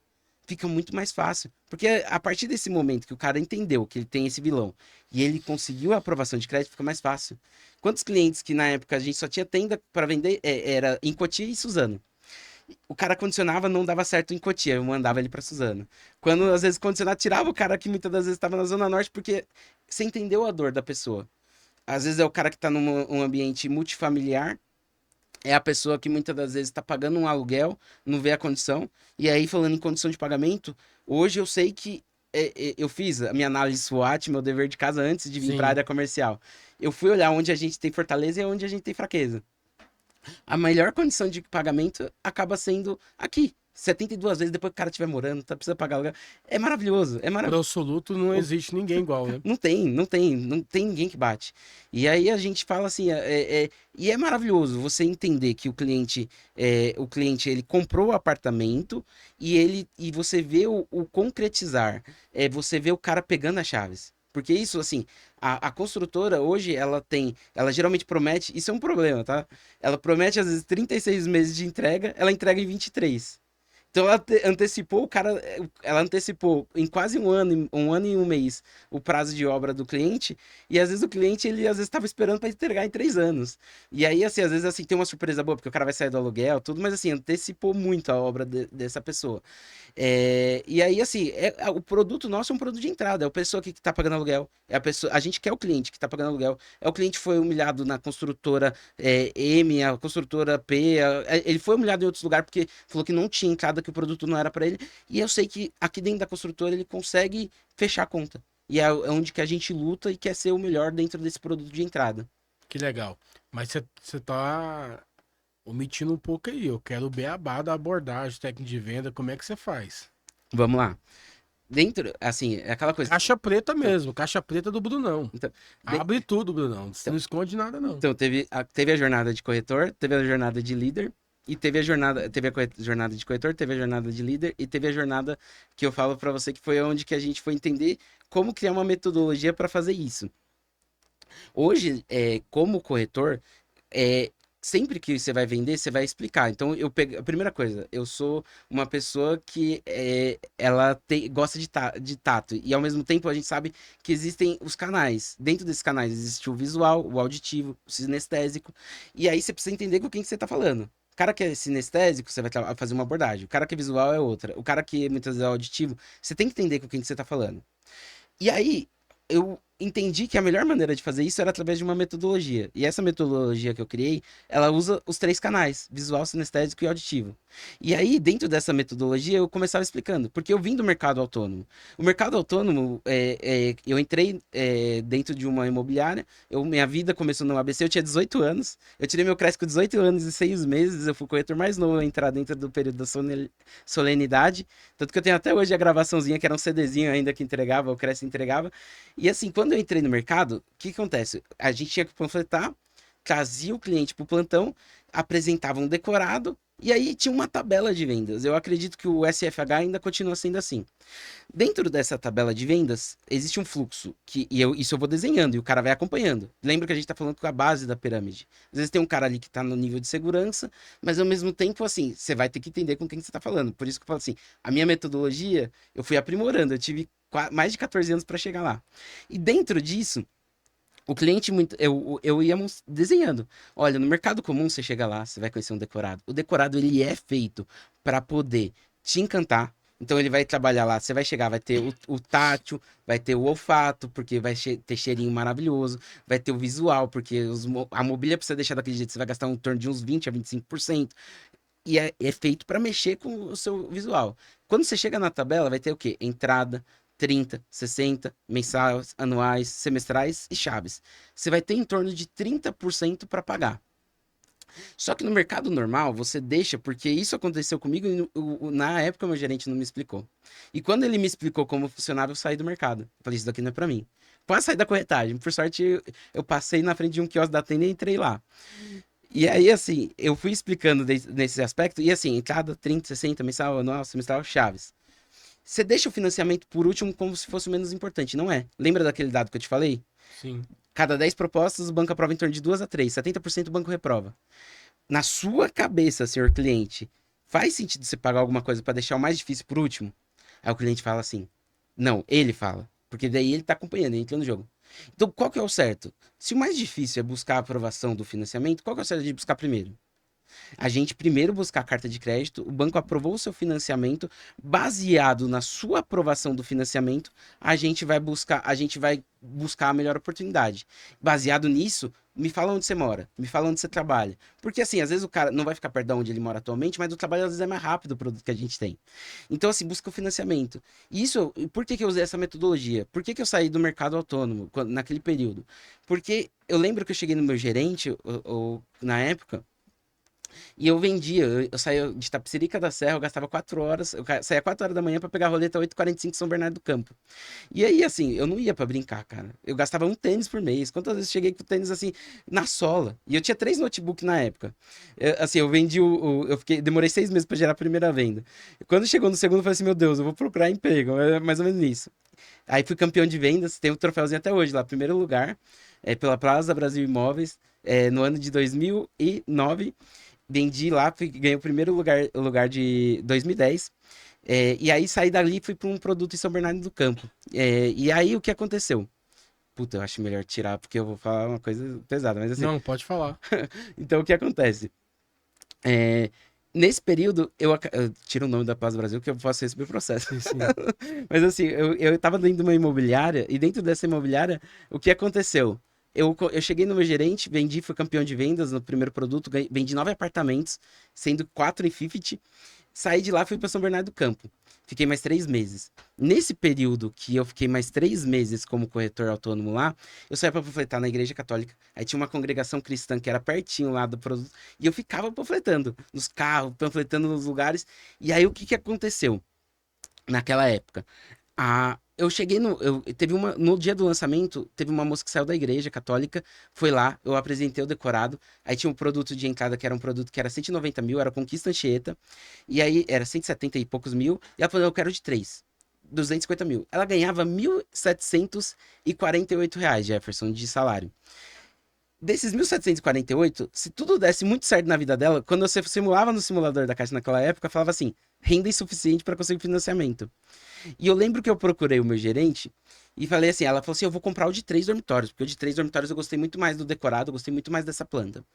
fica muito mais fácil. Porque a partir desse momento que o cara entendeu que ele tem esse vilão e ele conseguiu a aprovação de crédito, fica mais fácil. Quantos clientes que na época a gente só tinha tenda para vender, era em Cotia e Suzano. O cara condicionava, não dava certo em Cotia, eu mandava ele para Suzano. Quando às vezes condicionava, tirava o cara que muitas das vezes estava na Zona Norte, porque você entendeu a dor da pessoa. Às vezes é o cara que está num ambiente multifamiliar, é a pessoa que muitas das vezes está pagando um aluguel, não vê a condição. E aí, falando em condição de pagamento, hoje eu sei que eu fiz a minha análise SWOT, meu dever de casa, antes de vir para a Sim. área comercial. Eu fui olhar onde a gente tem fortaleza e onde a gente tem fraqueza. A melhor condição de pagamento acaba sendo aqui. 72 vezes depois que o cara estiver morando, tá precisa pagar aluguel. É maravilhoso, é Por maravilhoso. absoluto, não existe ninguém igual, né? Não tem ninguém que bate. E aí a gente fala assim, e é maravilhoso você entender que o cliente ele comprou o apartamento e você vê o concretizar, você vê o cara pegando as chaves. Porque isso, assim, a construtora hoje, ela geralmente promete, isso é um problema, tá? Ela promete às vezes 36 meses de entrega, ela entrega em 23. Então ela antecipou o cara, ela antecipou em quase um ano e um mês o prazo de obra do cliente, e às vezes o cliente ele às vezes estava esperando para entregar em 3 anos. E aí assim, às vezes assim tem uma surpresa boa, porque o cara vai sair do aluguel, tudo, mas assim, antecipou muito a obra dessa pessoa. E aí assim, o produto nosso é um produto de entrada, é a pessoa que está pagando aluguel, a gente quer o cliente que está pagando aluguel, é o cliente que foi humilhado na construtora M, a construtora P, ele foi humilhado em outros lugares porque falou que não tinha entrada, que o produto não era para ele, e eu sei que aqui dentro da construtora ele consegue fechar a conta. E é onde que a gente luta e quer ser o melhor dentro desse produto de entrada. Que legal. Mas você tá omitindo um pouco aí. Eu quero o beabá da abordagem, técnica de venda. Como é que você faz? Vamos lá. Dentro, assim, é aquela coisa. Caixa preta mesmo. Caixa preta do Brunão. Então, Abre tudo, Brunão. Você não esconde nada, não. então teve a jornada de corretor, teve a jornada de líder, e teve a jornada de corretor, teve a jornada de líder, e teve a jornada que eu falo para você que foi onde que a gente foi entender como criar uma metodologia para fazer isso. Hoje, como corretor, sempre que você vai vender, você vai explicar. Então, a primeira coisa, eu sou uma pessoa que ela gosta de tato. E ao mesmo tempo, a gente sabe que existem os canais. Dentro desses canais existe o visual, o auditivo, o sinestésico. E aí você precisa entender com quem que você está falando. O cara que é sinestésico, você vai fazer uma abordagem. O cara que é visual é outra. O cara que muitas vezes é auditivo, você tem que entender com quem que você está falando. E aí, eu entendi que a melhor maneira de fazer isso era através de uma metodologia. E essa metodologia que eu criei, ela usa os 3 canais, visual, sinestésico e auditivo. E aí, dentro dessa metodologia, eu começava explicando, porque eu vim do mercado autônomo. O mercado autônomo, eu entrei dentro de uma imobiliária, minha vida começou no ABC, eu tinha 18 anos, eu tirei meu crédito com 18 anos e 6 meses, eu fui o corretor mais novo a entrar dentro do período da solenidade, tanto que eu tenho até hoje a gravaçãozinha, que era um CDzinho ainda que entregava, o Cresce entregava. E assim, quando eu entrei no mercado, o que acontece? A gente tinha que panfletar, trazia o cliente para o plantão, apresentava um decorado, e aí tinha uma tabela de vendas. Eu acredito que o SFH ainda continua sendo assim. Dentro dessa tabela de vendas, existe um fluxo, isso eu vou desenhando, e o cara vai acompanhando. Lembra que a gente está falando com a base da pirâmide. Às vezes tem um cara ali que está no nível de segurança, mas ao mesmo tempo, assim, você vai ter que entender com quem você está falando. Por isso que eu falo assim, a minha metodologia, eu fui aprimorando, eu tive mais de 14 anos para chegar lá. E dentro disso, o cliente, eu íamos desenhando. Olha, no mercado comum, você chega lá, você vai conhecer um decorado. O decorado, ele é feito para poder te encantar, Então ele vai trabalhar lá, você vai chegar, vai ter o tátil, vai ter o olfato, porque vai ter cheirinho maravilhoso, vai ter o visual, porque a mobília precisa deixar daquele jeito, você vai gastar em torno de uns 20 a 25%. E é feito para mexer com o seu visual. Quando você chega na tabela, vai ter o quê? Entrada, 30, 60, mensais, anuais, semestrais e chaves. Você vai ter em torno de 30% para pagar. Só que no mercado normal, você deixa, porque isso aconteceu comigo e na época meu gerente não me explicou. E quando ele me explicou como funcionava, eu saí do mercado. Eu falei, isso daqui não é para mim. Quase saí da corretagem. Por sorte, eu passei na frente de um quiosque da tenda e entrei lá. E aí, assim, eu fui explicando nesse aspecto, e assim, entrada 30, 60, mensal, anual, semestral, chaves. Você deixa o financiamento por último como se fosse o menos importante, não é? Lembra daquele dado que eu te falei? Sim. Cada 10 propostas, o banco aprova em torno de 2 a 3, 70% o banco reprova. Na sua cabeça, senhor cliente, faz sentido você pagar alguma coisa para deixar o mais difícil por último? Aí o cliente fala assim, não, ele fala, porque daí ele tá acompanhando, ele entra no jogo. Então, qual que é o certo? Se o mais difícil é buscar a aprovação do financiamento, qual que é o certo de buscar primeiro? A gente primeiro buscar a carta de crédito, o banco aprovou o seu financiamento, baseado na sua aprovação do financiamento, a gente vai buscar a melhor oportunidade. Baseado nisso, me fala onde você mora, me fala onde você trabalha. Porque assim, às vezes o cara não vai ficar perto de onde ele mora atualmente, mas o trabalho às vezes é mais rápido o produto que a gente tem. Então assim, busca o financiamento. E isso, por que que eu usei essa metodologia? Por que que eu saí do mercado autônomo naquele período? Porque eu lembro que eu cheguei no meu gerente, na época, e eu vendia, eu saía de Itapecerica da Serra, eu gastava 4 horas, saía 4 horas da manhã pra pegar a roleta 8h45 São Bernardo do Campo. E aí, assim, eu não ia pra brincar, cara. Eu gastava um tênis por mês. Quantas vezes eu cheguei com o tênis, assim, na sola? E eu tinha 3 notebooks na época. Assim, eu vendi demorei 6 meses pra gerar a primeira venda. Quando chegou no segundo, eu falei assim, meu Deus, eu vou procurar emprego. É mais ou menos isso. Aí fui campeão de vendas, tenho o troféuzinho até hoje lá, primeiro lugar, pela Plaza Brasil Imóveis, no ano de 2009. Vendi lá, ganhei o primeiro lugar de 2010. E aí saí dali e fui para um produto em São Bernardo do Campo. E aí o que aconteceu? Puta, eu acho melhor tirar, porque eu vou falar uma coisa pesada, mas assim. Não, pode falar. Então o que acontece? Nesse período, eu tiro o nome da Paz Brasil, que eu posso receber processo. Sim, sim. Mas assim, eu tava dentro de uma imobiliária, e dentro dessa imobiliária, o que aconteceu? Eu cheguei no meu gerente, vendi, fui campeão de vendas no primeiro produto, vendi 9 apartamentos, sendo 4 em 50. Saí de lá, fui para São Bernardo do Campo. Fiquei mais 3 meses. Nesse período que eu fiquei mais 3 meses como corretor autônomo lá, eu saía para panfletar na igreja católica. Aí tinha uma congregação cristã que era pertinho lá do produto. E eu ficava panfletando nos carros, panfletando nos lugares. E aí o que aconteceu naquela época? Eu cheguei no dia do lançamento, teve uma moça que saiu da igreja católica, foi lá, eu apresentei o decorado, aí tinha um produto de entrada que era um produto que era 190 mil, era Conquista Anchieta, e aí era 170 e poucos mil, e ela falou, eu quero de 3, 250 mil. Ela ganhava R$ 1.748, Jefferson, de salário. Desses 1.748, se tudo desse muito certo na vida dela, quando você simulava no simulador da Caixa naquela época, falava assim, renda insuficiente para conseguir financiamento. E eu lembro que eu procurei o meu gerente e falei assim, ela falou assim, eu vou comprar o de 3 dormitórios, porque o de 3 dormitórios eu gostei muito mais do decorado, eu gostei muito mais dessa planta.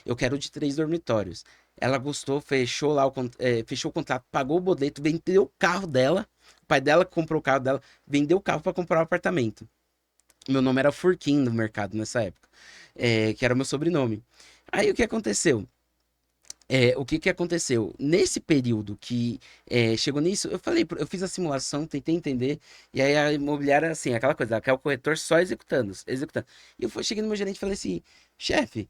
Eu quero o de 3 dormitórios. Ela gostou, fechou lá fechou o contrato, pagou o boleto, vendeu o carro dela, o pai dela comprou o carro dela, vendeu o carro para comprar o apartamento. Meu nome era Furquim no mercado nessa época, que era o meu sobrenome. Aí o que aconteceu? O que aconteceu? Nesse período que chegou nisso, eu fiz a simulação, tentei entender, e aí a imobiliária, assim, aquela coisa, ela quer o corretor só executando, executando. E cheguei no meu gerente e falei assim, chefe,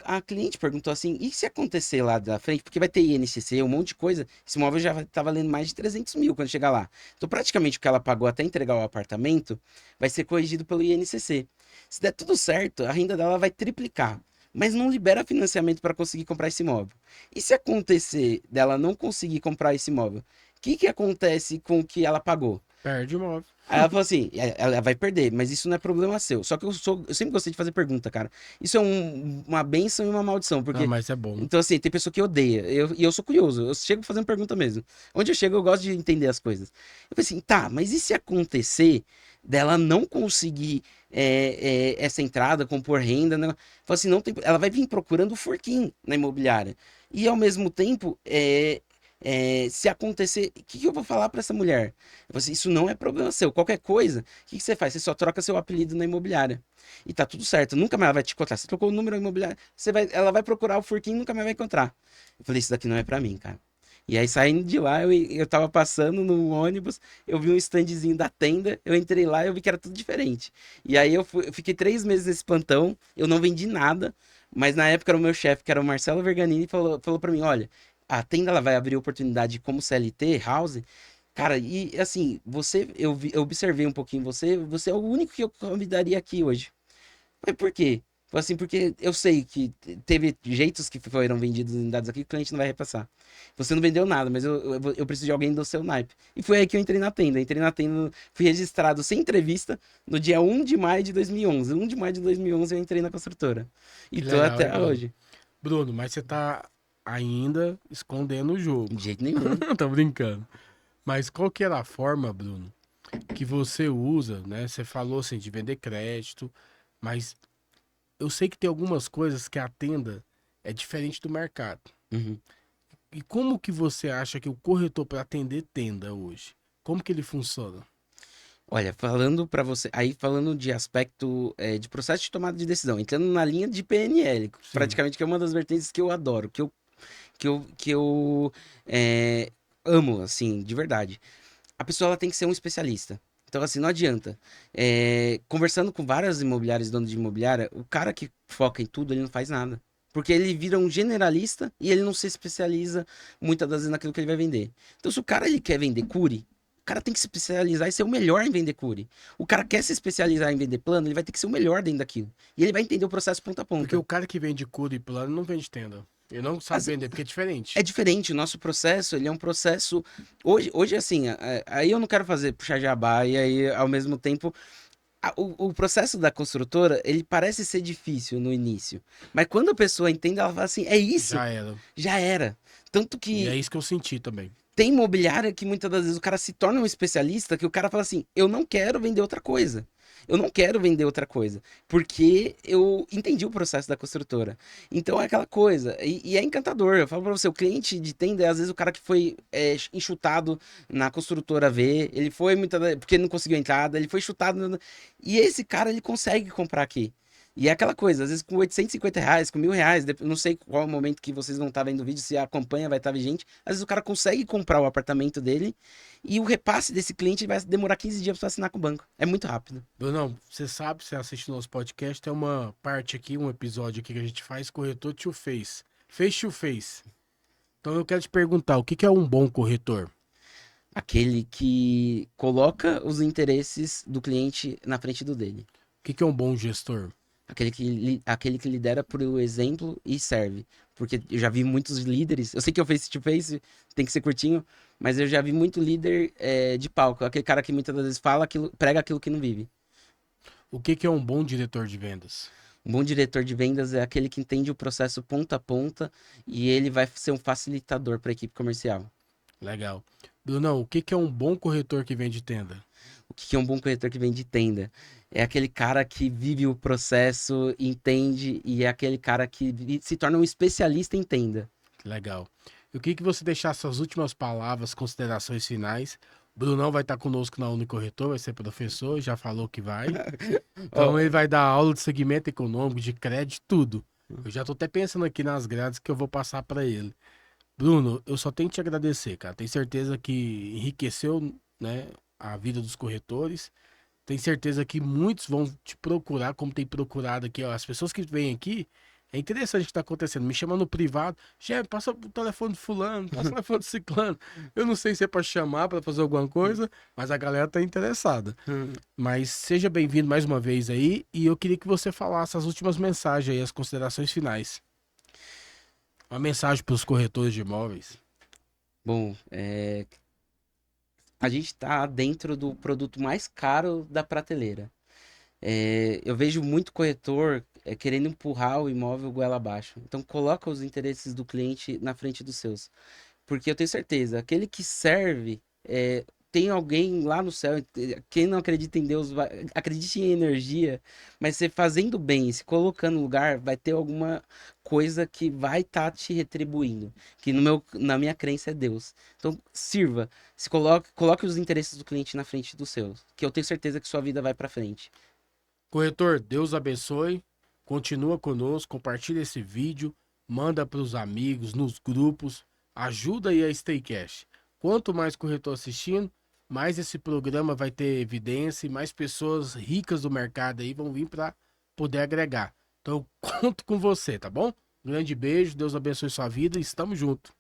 a cliente perguntou assim, e se acontecer lá da frente, porque vai ter INCC, um monte de coisa, esse imóvel já tá valendo mais de 300 mil quando chegar lá. Então, praticamente o que ela pagou até entregar o apartamento vai ser corrigido pelo INCC. Se der tudo certo, a renda dela vai triplicar, mas não libera financiamento para conseguir comprar esse imóvel. E se acontecer dela não conseguir comprar esse imóvel, o que acontece com o que ela pagou? Perde o imóvel. Aí ela falou assim, ela vai perder, mas isso não é problema seu. Só que eu sempre gostei de fazer pergunta, cara. Isso é uma bênção e uma maldição, porque... Ah, mas é bom. Então, assim, tem pessoa que odeia, e eu sou curioso, eu chego fazendo pergunta mesmo. Onde eu chego, eu gosto de entender as coisas. Eu falei assim, tá, mas e se acontecer dela não conseguir essa entrada, compor renda, né? Falei assim, não tem, ela vai vir procurando o Furquim na imobiliária. E ao mesmo tempo, Se acontecer, o que, que eu vou falar para essa mulher? Eu falo assim, isso não é problema seu. Qualquer coisa, o que, que você faz? Você só troca seu apelido na imobiliária. E tá tudo certo. Nunca mais ela vai te encontrar. Você trocou o número imobiliário, ela vai procurar o Furquinho e nunca mais vai encontrar. Eu falei, isso daqui não é para mim, cara. E aí, saindo de lá, eu tava passando no ônibus, eu vi um standzinho da tenda, eu entrei lá e eu vi que era tudo diferente. E aí, eu fiquei 3 meses nesse plantão, eu não vendi nada, mas na época era o meu chefe, que era o Marcelo Verganini, falou para mim, olha, a tenda ela vai abrir oportunidade como CLT, house, cara, e assim, eu observei um pouquinho você é o único que eu convidaria aqui hoje. Mas por quê? Falei assim, porque eu sei que teve jeitos que foram vendidos em dados aqui que o cliente não vai repassar. Você não vendeu nada, mas eu preciso de alguém do seu naipe. E foi aí que eu entrei na tenda. Entrei na tenda, fui registrado sem entrevista no dia 1 de maio de 2011. 1 de maio de 2011 eu entrei na construtora. E Que tô legal, hein, até Bruno? hoje. Bruno, mas você tá ainda escondendo o jogo. De jeito nenhum. Tô brincando. Mas qual que era a forma, Bruno, que você usa, né? Você falou assim de vender crédito, mas eu sei que tem algumas coisas que a tenda é diferente do mercado. Uhum. E como que você acha que o corretor para atender tenda hoje? Como que ele funciona? Olha, falando para você, aí falando de aspecto de processo de tomada de decisão, entrando na linha de PNL, Sim, praticamente que é uma das vertentes que eu adoro, que eu amo, assim, de verdade. A pessoa ela tem que ser um especialista. Então, assim, não adianta. Conversando com várias imobiliárias, donos de imobiliária, o cara que foca em tudo, ele não faz nada. Porque ele vira um generalista e ele não se especializa muitas das vezes naquilo que ele vai vender. Então, se o cara ele quer vender cure, o cara tem que se especializar e ser o melhor em vender cure. O cara quer se especializar em vender plano, ele vai ter que ser o melhor dentro daquilo. E ele vai entender o processo ponta a porque ponta. o cara que vende cura e plano não vende tenda. Ele não sabe vender porque é É diferente. diferente, o nosso processo, ele é um processo. Hoje assim, aí eu não quero fazer puxar jabá, e aí, ao mesmo tempo, o processo da construtora, ele parece ser difícil no início. Mas quando a pessoa entende, ela fala assim: é isso, Já era. já era. Tanto E que é isso que eu senti também. tem imobiliária que muitas das vezes o cara se torna um especialista, que o cara fala assim: eu não quero vender outra coisa. Eu não quero vender outra coisa, porque eu entendi o processo da construtora. Então é aquela coisa, e é encantador. Eu falo pra você, o cliente de tenda é às vezes o cara que foi enxutado na construtora V, ele foi porque não conseguiu entrada, ele foi chutado. E esse cara ele consegue comprar aqui. E é aquela coisa, às vezes com R$ 850, com R$ 1.000, não sei qual é o momento que vocês vão estar vendo o vídeo, se acompanha, vai estar vigente. Às vezes o cara consegue comprar o apartamento dele e o repasse desse cliente vai demorar 15 dias para assinar com o banco. É muito rápido. Brunão, você sabe, você assiste nosso podcast, tem uma parte aqui, um episódio aqui que a gente faz corretor to face. Face to face. Então eu quero te perguntar, o que que é um bom corretor? Aquele que coloca os interesses do cliente na frente do dele. O que que é um bom gestor? Aquele que lidera por exemplo e serve. Porque eu já vi muitos líderes. Eu sei que o face to face tem que ser curtinho, mas eu já vi muito líder de palco. Aquele cara que muitas das vezes fala aquilo, prega aquilo que não vive. O que que é um bom diretor de vendas? Um bom diretor de vendas é aquele que entende o processo ponta a ponta e ele vai ser um facilitador para a equipe comercial. Legal. Brunão, o que que é um bom corretor que vende tenda? O que é um bom corretor que vende tenda? É aquele cara que vive o processo, entende e é aquele cara que se torna um especialista em tenda. Legal. Eu queria que você deixasse suas últimas palavras, considerações finais. Brunão vai estar conosco na Unicorretor, vai ser professor, já falou que vai. Então Ó, ele vai dar aula de segmento econômico, de crédito, tudo. Eu já tô até pensando aqui nas grades que eu vou passar para ele. Bruno, eu só tenho que te agradecer, cara. Tenho certeza que enriqueceu, né, a vida dos corretores. Tenho certeza que muitos vão te procurar, como tem procurado aqui, ó. As pessoas que vêm aqui, é interessante o que está acontecendo. Me chama no privado. Chefe, passa o telefone de fulano, passa o telefone de ciclano. Eu não sei se é para chamar, para fazer alguma coisa, mas a galera tá interessada. Mas seja bem-vindo mais uma vez aí. E eu queria que você falasse as últimas mensagens aí, as considerações finais. Uma mensagem para os corretores de imóveis. bom, a gente está dentro do produto mais caro da prateleira. Eu vejo muito corretor querendo empurrar o imóvel goela abaixo. Então, coloca os interesses do cliente na frente dos seus. Porque eu tenho certeza, aquele que serve tem alguém lá no céu. Quem não acredita em Deus, acredite em energia, mas você fazendo bem, se colocando no lugar, vai ter alguma coisa que vai estar te retribuindo. Que na minha crença é Deus. Então, sirva. Coloque os interesses do cliente na frente dos seus. Que eu tenho certeza que sua vida vai pra frente. Corretor, Deus abençoe. Continua conosco, compartilha esse vídeo, manda para os amigos, nos grupos, ajuda aí a Staycash. Quanto mais corretor assistindo, mais esse programa vai ter evidência e mais pessoas ricas do mercado aí vão vir para poder agregar. Então eu conto com você, tá bom? Grande beijo, Deus abençoe sua vida e estamos juntos.